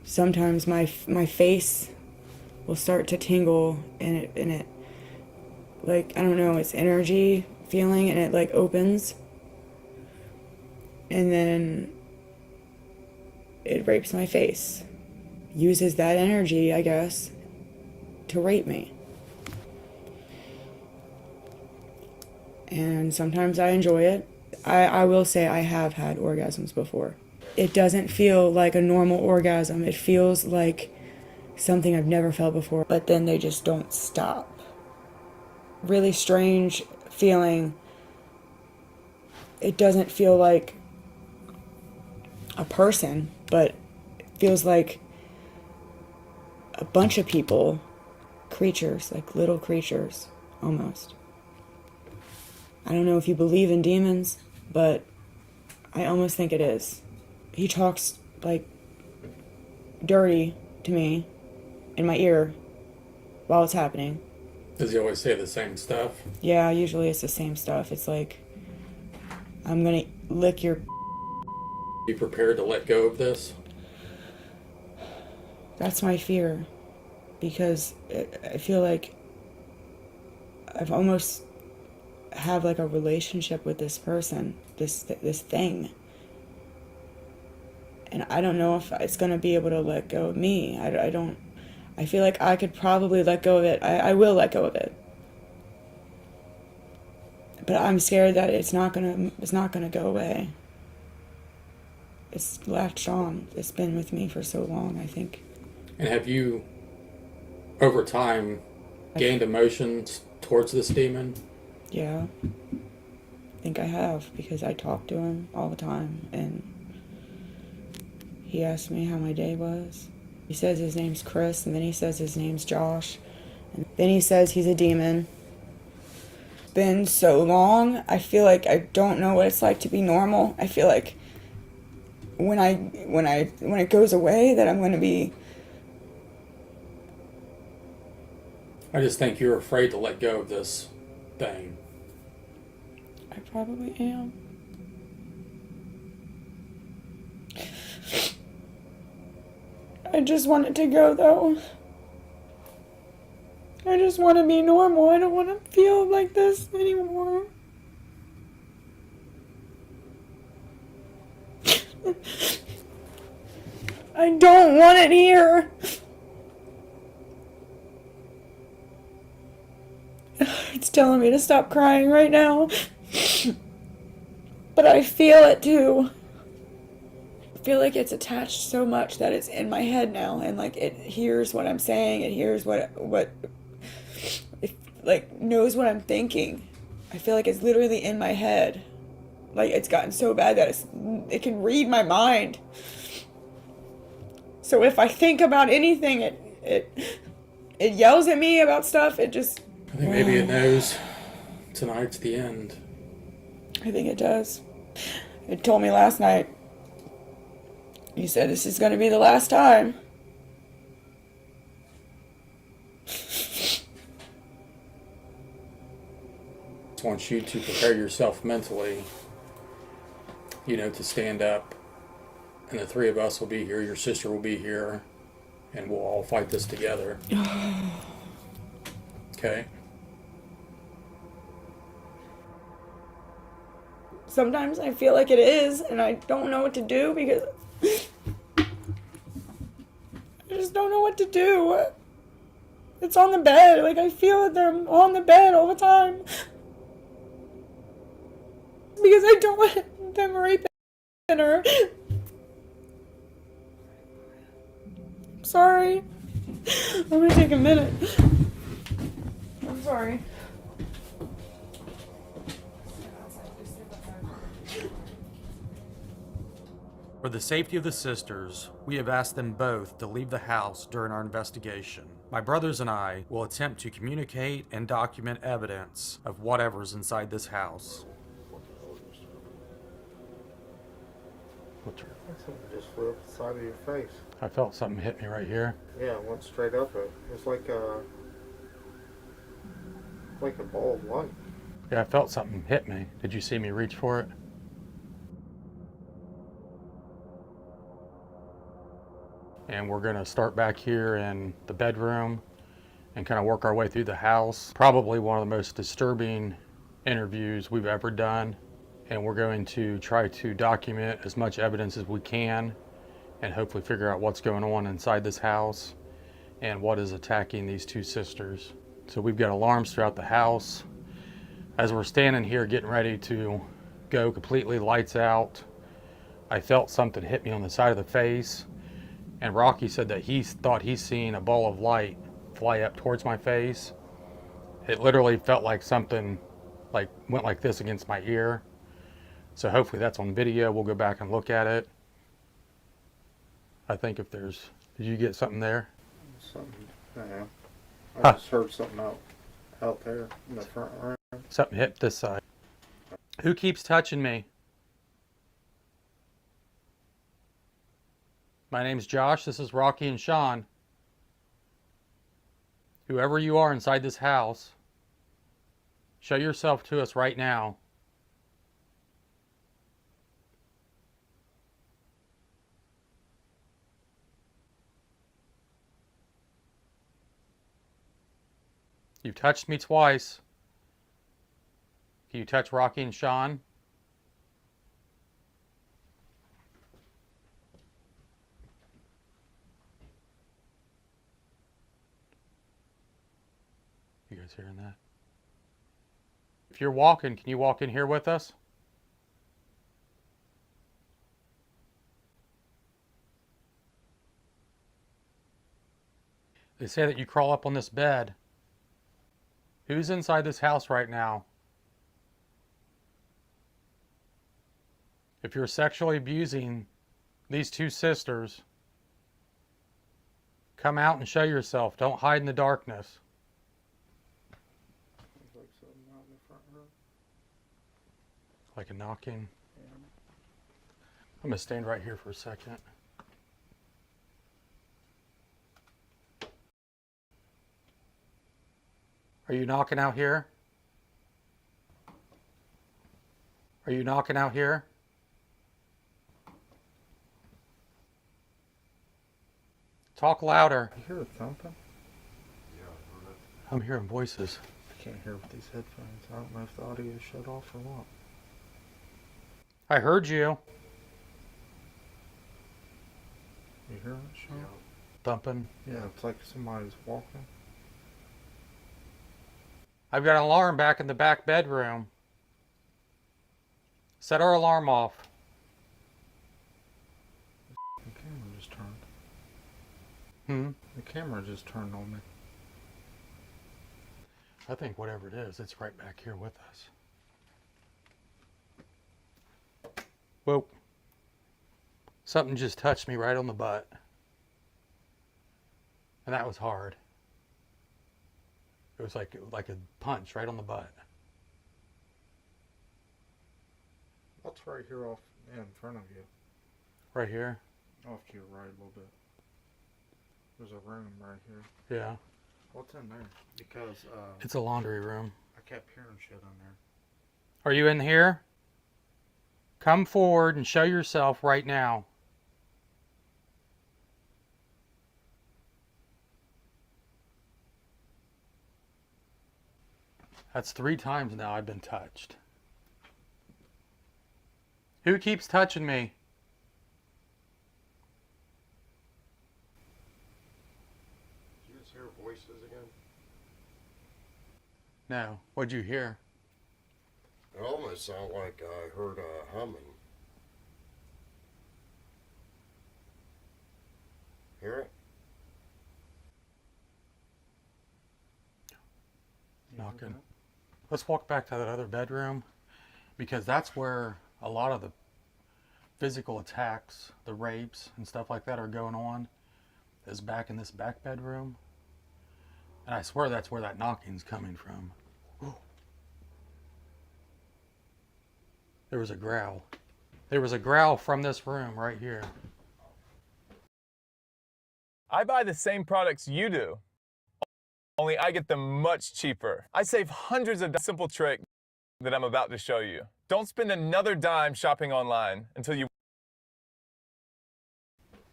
Sometimes my face will start to tingle, and it like, I don't know, it's energy feeling, and it like opens, and then it rapes my face. Uses that energy, I guess, to rape me. And sometimes I enjoy it. I will say I have had orgasms before. It doesn't feel like a normal orgasm. It feels like something I've never felt before, but then they just don't stop. Really strange feeling. It doesn't feel like a person, but it feels like a bunch of people, creatures, like little creatures, almost. I don't know if you believe in demons, but I almost think it is. He talks, like, dirty to me in my ear while it's happening. Does he always say the same stuff? Yeah, usually it's the same stuff. It's like, I'm gonna lick your Be prepared to let go of this? That's my fear, because I feel like I've almost have like a relationship with this person, this thing, and I don't know if it's gonna be able to let go of me. I feel like I could probably let go of it. I will let go of it, but I'm scared that it's not gonna go away. It's latched on. It's been with me for so long, I think. And have you, over time, gained emotions towards this demon? Yeah, I think I have, because I talk to him all the time, and he asked me how my day was. He says his name's Chris, and then he says his name's Josh, and then he says he's a demon. It's been so long, I feel like I don't know what it's like to be normal. I feel like when it goes away, that I'm going to be... I just think you're afraid to let go of this thing. I probably am. I just want it to go, though. I just want to be normal. I don't want to feel like this anymore. I don't want it here. It's telling me to stop crying right now. But I feel it too. I feel like it's attached so much that it's in my head now, and like it hears what I'm saying, it hears what it like knows what I'm thinking. I feel like it's literally in my head. Like it's gotten so bad that it can read my mind. So if I think about anything, it yells at me about stuff. It just... I think maybe it knows tonight's the end. I think it does. It told me last night. He said this is going to be the last time. Just wants you to prepare yourself mentally, to stand up. And the three of us will be here, your sister will be here, and we'll all fight this together. Okay? Sometimes I feel like it is, and I don't know what to do because I just don't know what to do. It's on the bed. Like, I feel that they're on the bed all the time. Because I don't want them raping her. Sorry. I'm gonna take a minute. I'm sorry. For the safety of the sisters, we have asked them both to leave the house during our investigation. My brothers and I will attempt to communicate and document evidence of whatever's inside this house. Something just flew up the side of your face. I felt something hit me right here. Yeah, it went straight up it. It's like a ball of light. Yeah, I felt something hit me. Did you see me reach for it? And we're gonna start back here in the bedroom and kind of work our way through the house. Probably one of the most disturbing interviews we've ever done. And we're going to try to document as much evidence as we can and hopefully figure out what's going on inside this house and what is attacking these two sisters. So we've got alarms throughout the house. As we're standing here getting ready to go completely lights out, I felt something hit me on the side of the face, and Rocky said that he thought he's seen a ball of light fly up towards my face. It literally felt like something went like this against my ear. So hopefully that's on video. We'll go back and look at it. I think if there's... Did you get something there? Something, yeah. I just heard something out there in the front room. Something hit this side. Who keeps touching me? My name's Josh. This is Rocky and Sean. Whoever you are inside this house, show yourself to us right now. You've touched me twice. Can you touch Rocky and Sean? You guys hearing that? If you're walking, can you walk in here with us? They say that you crawl up on this bed. Who's inside this house right now? If you're sexually abusing these two sisters, come out and show yourself. Don't hide in the darkness. Like a knocking. I'm going to stand right here for a second. Are you knocking out here? Are you knocking out here? Talk louder. You hear it thumping? Yeah, I heard it. I'm hearing voices. I can't hear with these headphones. I don't know if the audio is shut off or what. I heard you. You hear it, Sean? Yeah. Thumping. Yeah, it's like somebody's walking. I've got an alarm back in the back bedroom. Set our alarm off. The camera just turned. Hmm? The camera just turned on me. I think whatever it is, it's right back here with us. Whoa. Something just touched me right on the butt. And that was hard. It was like a punch right on the butt. What's right here off in front of you? Right here? Off to your right a little bit. There's a room right here. Yeah. What's in there? Because It's a laundry room. I kept hearing shit in there. Are you in here? Come forward and show yourself right now. That's 3 times now I've been touched. Who keeps touching me? Did you just hear voices again? No. What'd you hear? It almost sounded like I heard a humming. Hear it? Knocking. Let's walk back to that other bedroom, because that's where a lot of the physical attacks, the rapes and stuff like that are going on, is back in this back bedroom. And I swear that's where that knocking's coming from. Ooh. There was a growl. There was a growl from this room right here. I buy the same products you do, only I get them much cheaper. I save hundreds of simple trick that I'm about to show you. Don't spend another dime shopping online until you...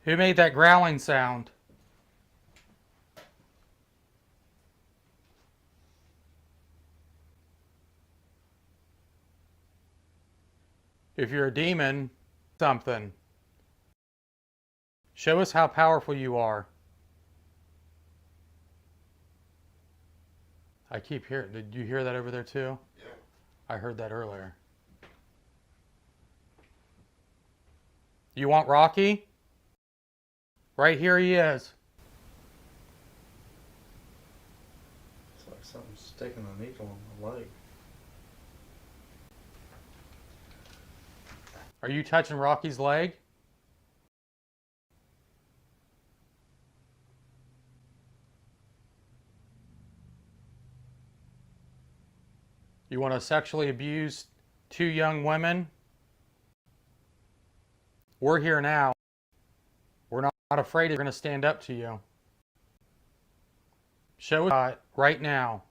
Who made that growling sound? If you're a demon, something. Show us how powerful you are. I keep hearing, did you hear that over there too? Yeah. I heard that earlier. You want Rocky? Right here he is. It's like something's sticking a needle in the leg. Are you touching Rocky's leg? You want to sexually abuse 2 young women? We're here now. We're not afraid we're going to stand up to you. Show us right now.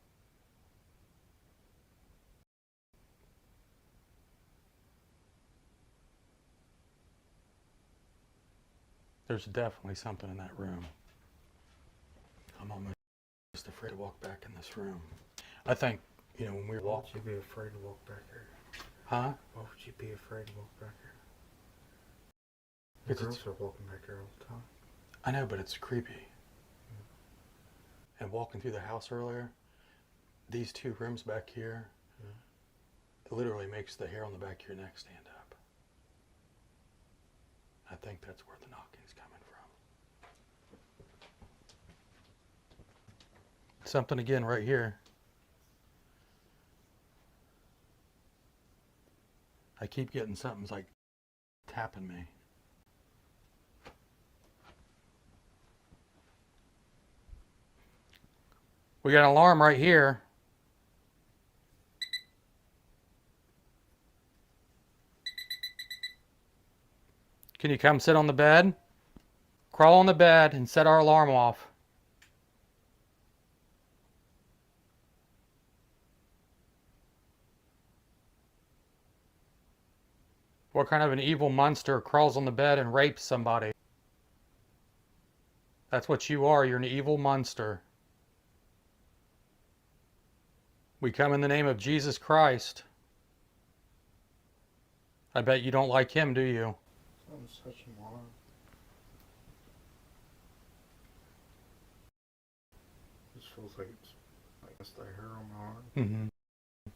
There's definitely something in that room. I'm almost afraid to walk back in this room. I think, you know, when we walk... Why would you be afraid to walk back here? Huh? Why would you be afraid to walk back here? The Because girls are walking back here all the time. I know, but it's creepy. And walking through the house earlier, these two rooms back here, it literally makes the hair on the back of your neck stand up. I think that's where the knocking's coming from. Something again right here. I keep getting something's like tapping me. We got an alarm right here. Can you come sit on the bed? Crawl on the bed and set our alarm off. What kind of an evil monster crawls on the bed and rapes somebody? That's what you are. You're an evil monster. We come in the name of Jesus Christ. I bet you don't like him, do you? Something's touching my arm. This feels like it's the hair on my arm. Mm-hmm.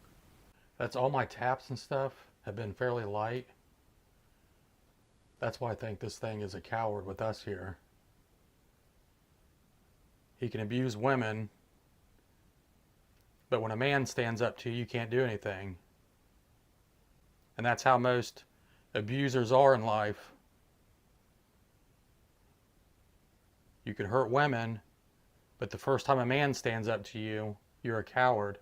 That's all my taps and stuff have been fairly light. That's why I think this thing is a coward with us here. He can abuse women, but when a man stands up to you, you can't do anything. And that's how most abusers are in life. You can hurt women, but the first time a man stands up to you, you're a coward.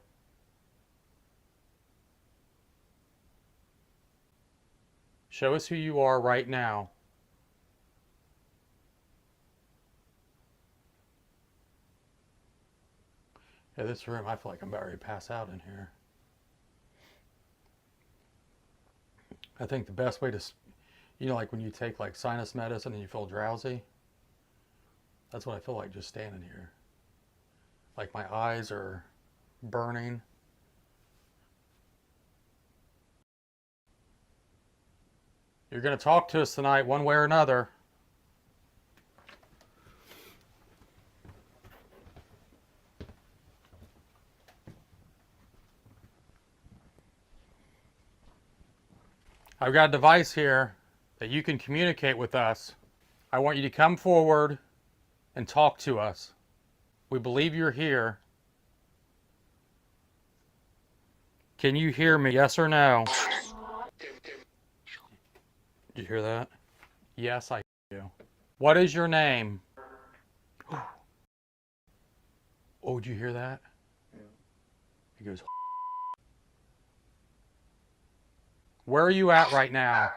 Show us who you are right now. Yeah, this room, I feel like I'm about ready to pass out in here. I think the best way to, you know, like when you take like sinus medicine and you feel drowsy, that's what I feel like just standing here. Like my eyes are burning. You're going to talk to us tonight one way or another. I've got a device here that you can communicate with us. I want you to come forward and talk to us. We believe you're here. Can you hear me? Yes or no? Did you hear that? Yes, I do. What is your name? Oh, did you hear that? Yeah. He goes, where are you at right now?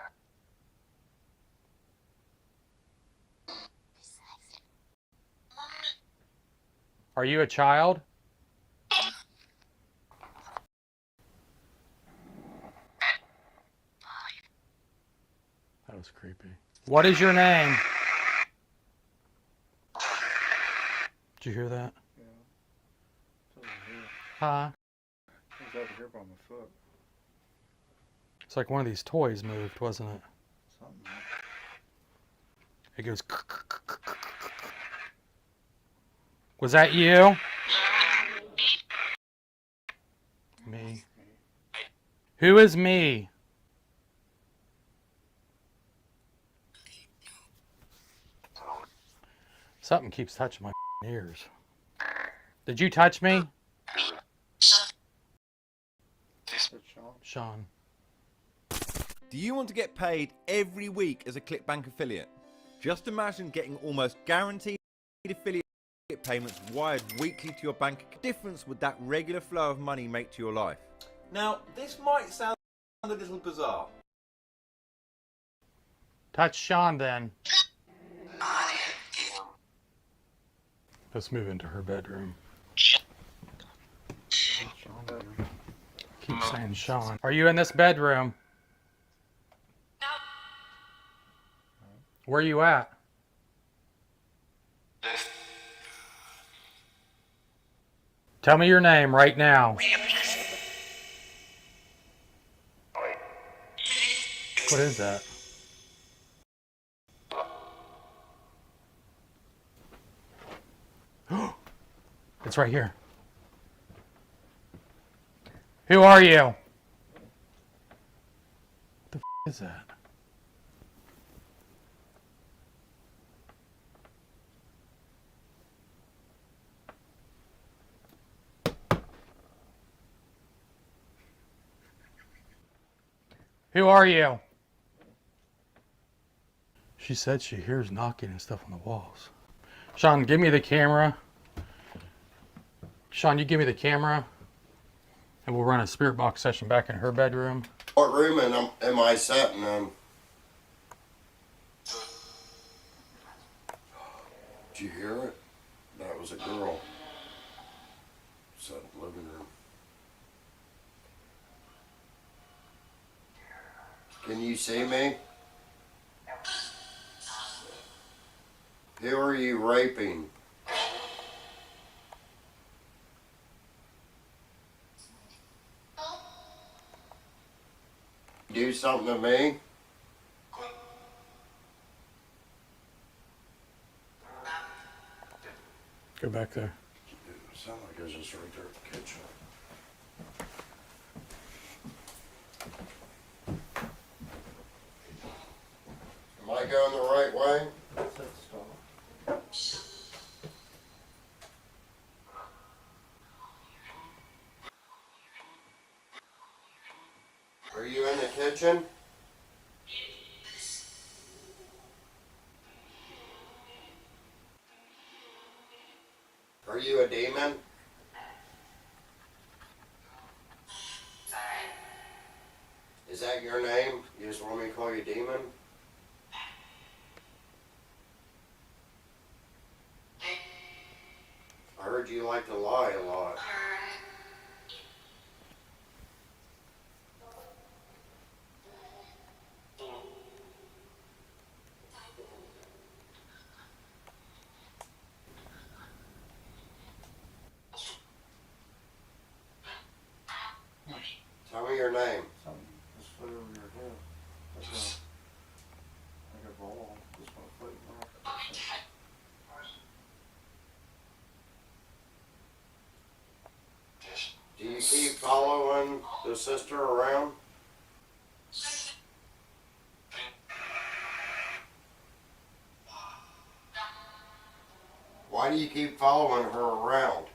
Are you a child? That was creepy. What is your name? Did you hear that? Yeah. It's over here. Huh? It's over here by my foot. It's like one of these toys moved, wasn't it? Something. It goes. Was that you? Me. Who is me? Something keeps touching my ears. Did you touch me? Sean. Do you want to get paid every week as a ClickBank affiliate? Just imagine getting almost guaranteed affiliate payments wired weekly to your bank. What difference would that regular flow of money make to your life? Now, this might sound a little bizarre. Touch Sean then. Let's move into her bedroom. Keep saying Sean. Are you in this bedroom? Where are you at? Tell me your name right now. What is that? It's right here. Who are you? What the is that? Who are you? She said she hears knocking and stuff on the walls. Sean, give me the camera. Sean, you give me the camera. And we'll run a spirit box session back in her bedroom. What room am I sitting in? Did you hear it? That was a girl. Sat in the living room. Can you see me? Who are you raping? Do something to me? Go back there. It sounded like it was just right there at the kitchen. Am I going the right way? Are you in the kitchen? Are you a demon? Is that your name? You just want me to call you demon? I heard you like to lie a lot. Tell me your name. Just put it over your head. Like a ball. Just want to put it Do you keep following the sister around? Why do you keep following her around?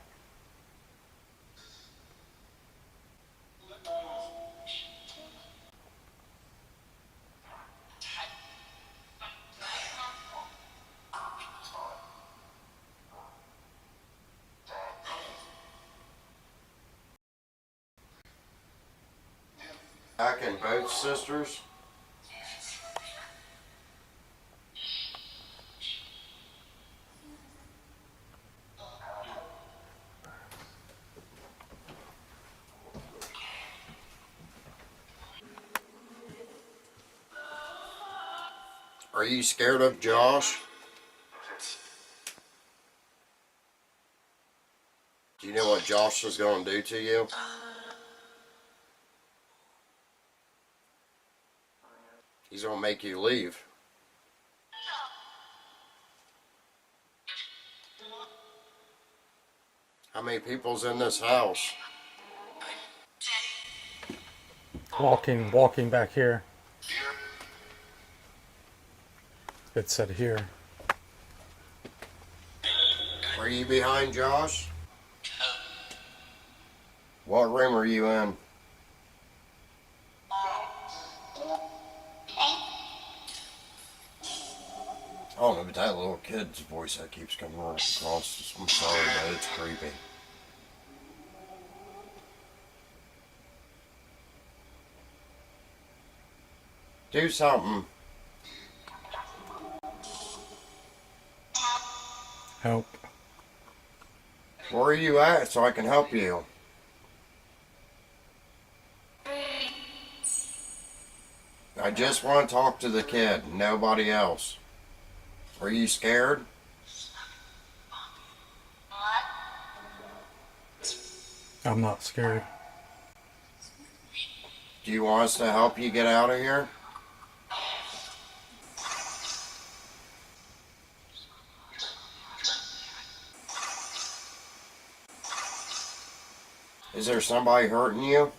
Back in both sisters? Are you scared of Josh? Do you know what Josh is going to do to you? He's going to make you leave. How many people's in this house? Walking back here. It said here. Are you behind Josh? What room are you in? I don't know, but that little kid's voice that keeps coming across, I'm sorry, but it's creepy. Do something. Help. Where are you at so I can help you? I just want to talk to the kid, nobody else. Are you scared? I'm not scared. Do you want us to help you get out of here? Is there somebody hurting you?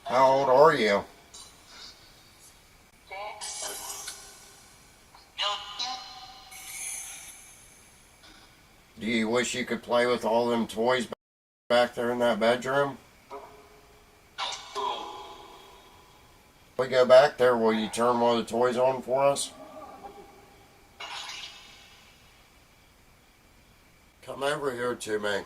How old are you? Do you wish you could play with all them toys back there in that bedroom? If we go back there, will you turn one of the toys on for us? Come over here to me.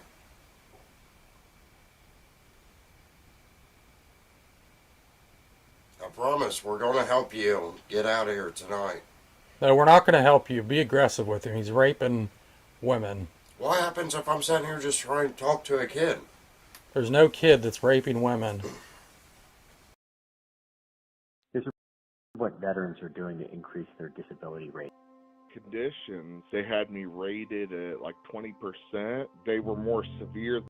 I promise we're going to help you get out of here tonight. No, we're not going to help you. Be aggressive with him. He's raping women. What happens if I'm sitting here just trying to talk to a kid? There's no kid that's raping women. Here's what veterans are doing to increase their disability rate. Conditions, they had me rated at like 20%. They were more severe.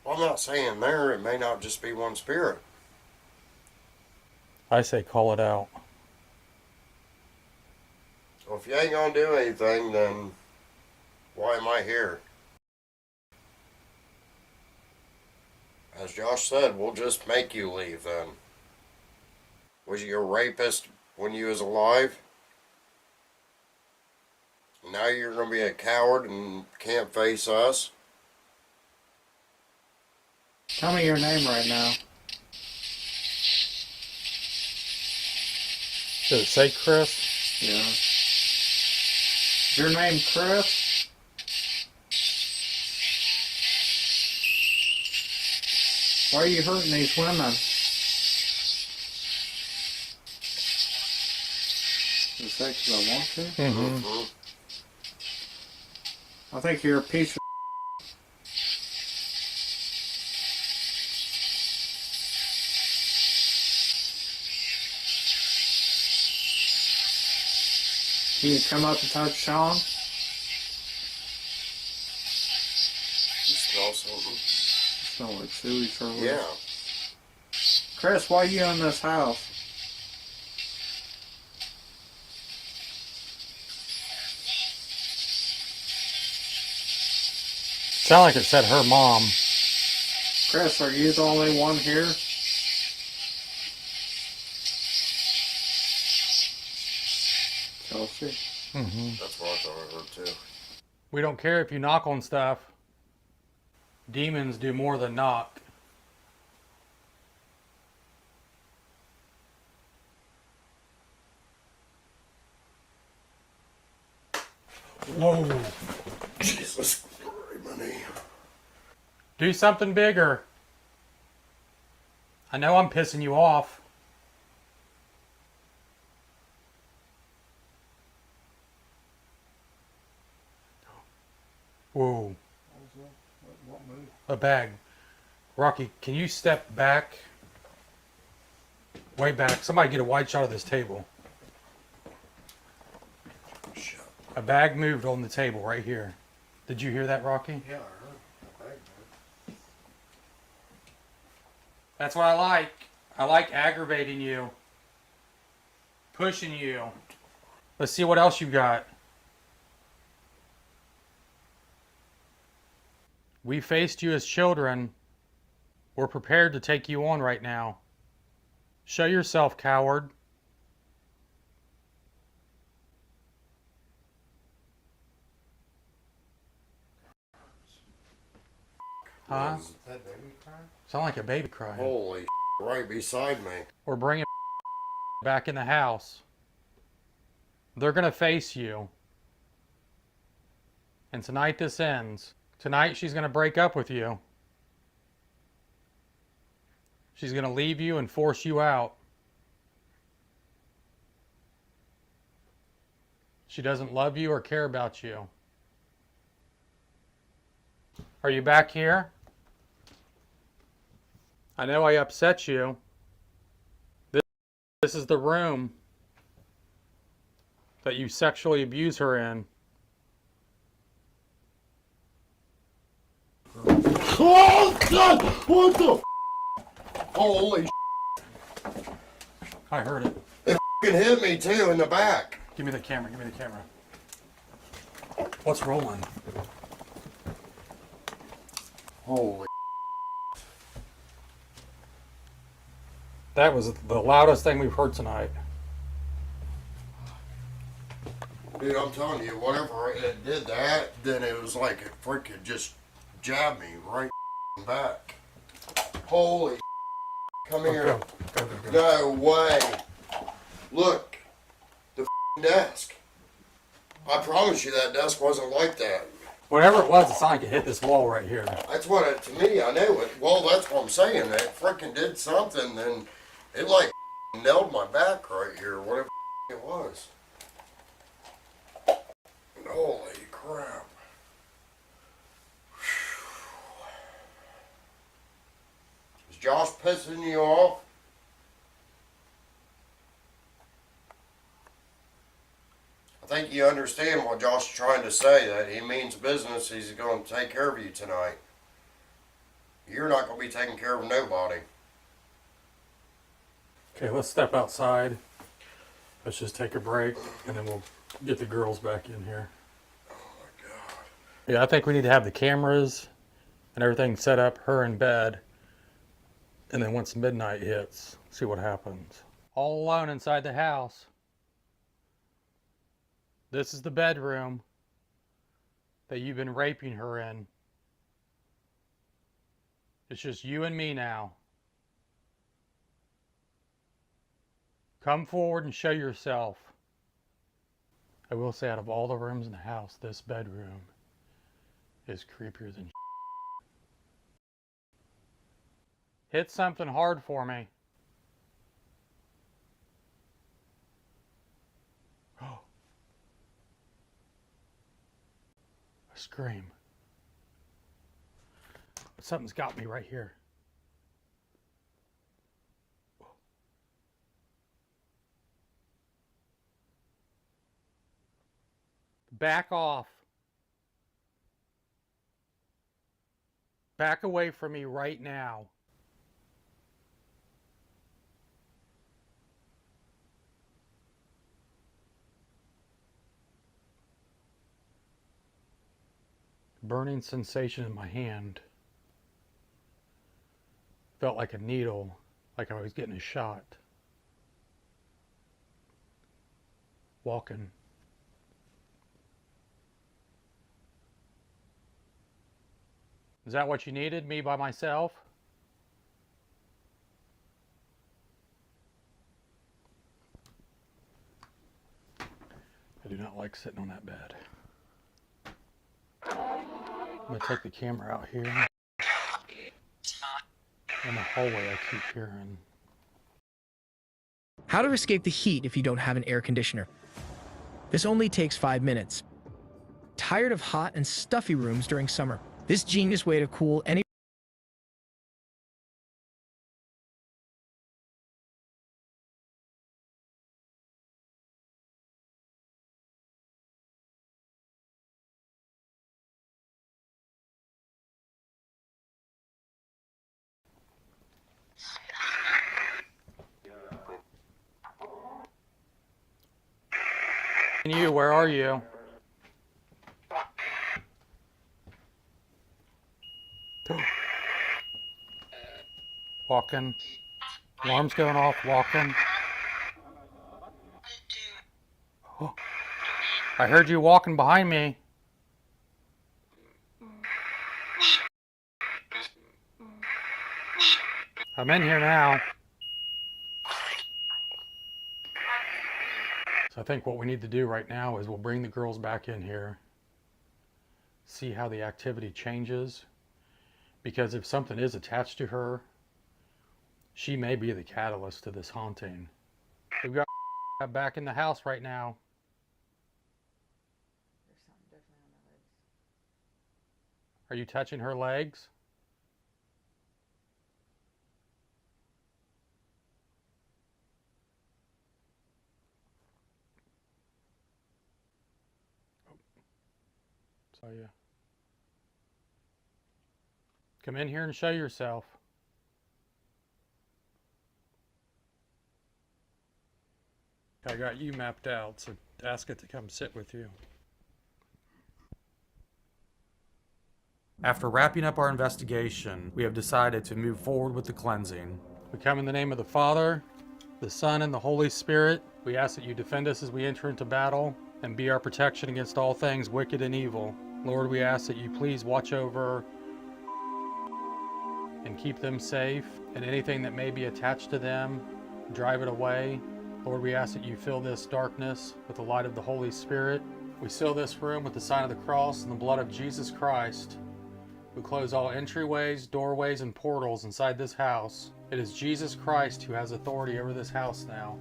Well, I'm not saying there, it may not just be one spirit. I say call it out. Well, if you ain't gonna do anything, then why am I here? As Josh said, we'll just make you leave then. Was you a rapist when you was alive? Now you're gonna be a coward and can't face us? Tell me your name right now. Does it say Chris? Yeah. Is your name Chris? Why are you hurting these women? Is that because I want to? Mm-hmm. I think you're a piece of... Can you come up and touch Sean? You smell something? Smell like sewage or what? Yeah. Chris, why are you in this house? Sound like it said her mom. Chris, are you the only one here? Chelsea? Mm-hmm. That's what I thought I heard too. We don't care if you knock on stuff. Demons do more than knock. Whoa. Jesus Christ. Do something bigger. I know I'm pissing you off. Whoa. A bag. Rocky, can you step back? Way back. Somebody get a wide shot of this table. A bag moved on the table right here. Did you hear that, Rocky? Yeah, I heard the bag move. That's what I like. I like aggravating you. Pushing you. Let's see what else you got. We faced you as children. We're prepared to take you on right now. Show yourself, coward. Huh? Is that baby crying? Sound like a baby crying. Holy right beside me. We're bringing back in the house. They're going to face you. And tonight this ends. Tonight she's going to break up with you. She's going to leave you and force you out. She doesn't love you or care about you. Are you back here? I know I upset you. This is the room. that you sexually abuse her in. Oh, God! What the? Holy! I heard it. It hit me too in the back. Give me the camera. Give me the camera. What's rolling? Holy! That was the loudest thing we've heard tonight. Dude, I'm telling you, whatever it did that, then it was like it freaking just jabbed me right back. Holy! Come here. Go. No way. Look, the desk. I promise you that desk wasn't like that. Whatever it was, it's not like it hit this wall right here. That's what it, to me, I knew it. Well, that's what I'm saying. It freaking did something, then it like nailed my back right here, whatever it was. Holy crap. Is Josh pissing you off? I think you understand what Josh is trying to say, that he means business. He's going to take care of you tonight. You're not going to be taking care of nobody. Okay, let's step outside. Let's just take a break, and then we'll get the girls back in here. Oh my God. Yeah, I think we need to have the cameras and everything set up, her in bed, and then once midnight hits, see what happens. All alone inside the house. This is the bedroom that you've been raping her in. It's just you and me now. Come forward and show yourself. I will say, out of all the rooms in the house, this bedroom is creepier than Hit something hard for me. Oh. A scream. Something's got me right here. Back off. Back away from me right now. Burning sensation in my hand. Felt like a needle, like I was getting a shot. Walking. Is that what you needed, me by myself? I do not like sitting on that bed. I'm going to take the camera out here. In the hallway I keep hearing. How to escape the heat if you don't have an air conditioner. This only takes 5 minutes. Tired of hot and stuffy rooms during summer? This genius way to cool any You, where are you? Walking. Alarm's going off, walking. Oh. I heard you walking behind me. I'm in here now. So I think what we need to do right now is we'll bring the girls back in here, see how the activity changes, because if something is attached to her, she may be the catalyst to this haunting. We've got back in the house right now. Are you touching her legs? So yeah. Come in here and show yourself. I got you mapped out, so ask it to come sit with you. After wrapping up our investigation, we have decided to move forward with the cleansing. We come in the name of the Father, the Son, and the Holy Spirit. We ask that you defend us as we enter into battle and be our protection against all things wicked and evil. Lord, we ask that you please watch over and keep them safe, and anything that may be attached to them, drive it away. Lord, we ask that you fill this darkness with the light of the Holy Spirit. We seal this room with the sign of the cross and the blood of Jesus Christ. We close all entryways, doorways, and portals inside this house. It is Jesus Christ who has authority over this house now.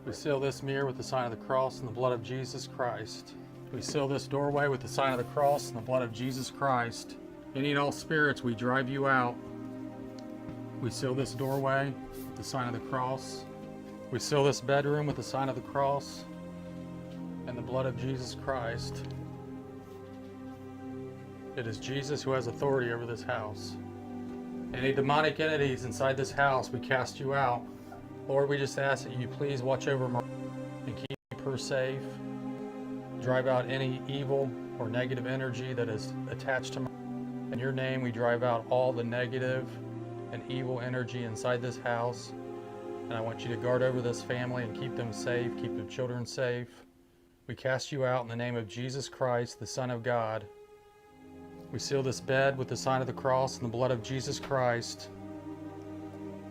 We seal this mirror with the sign of the cross and the blood of Jesus Christ. We seal this doorway with the sign of the cross and the blood of Jesus Christ. Any and all spirits, we drive you out. We seal this doorway with the sign of the cross. We seal this bedroom with the sign of the cross and the blood of Jesus Christ. It is Jesus who has authority over this house. Any demonic entities inside this house, we cast you out. Lord, we just ask that you please watch over Maria and keep her safe. Drive out any evil or negative energy that is attached to Maria. In your name, we drive out all the negative and evil energy inside this house. And I want you to guard over this family and keep them safe, keep their children safe. We cast you out in the name of Jesus Christ, the Son of God. We seal this bed with the sign of the cross and the blood of Jesus Christ.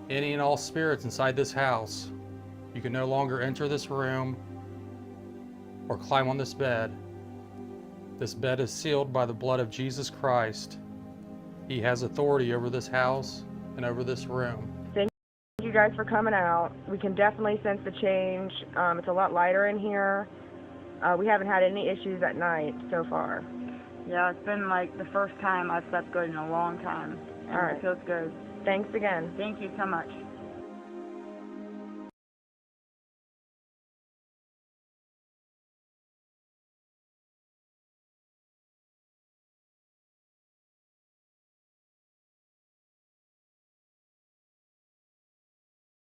Any and all spirits inside this house, you can no longer enter this room or climb on this bed. This bed is sealed by the blood of Jesus Christ. He has authority over this house and over this room. Thank you guys for coming out. We can definitely sense the change. It's a lot lighter in here. We haven't had any issues at night so far. Yeah, it's been like the first time I've slept good in a long time. All right. It feels good. Thanks again. Thank you so much.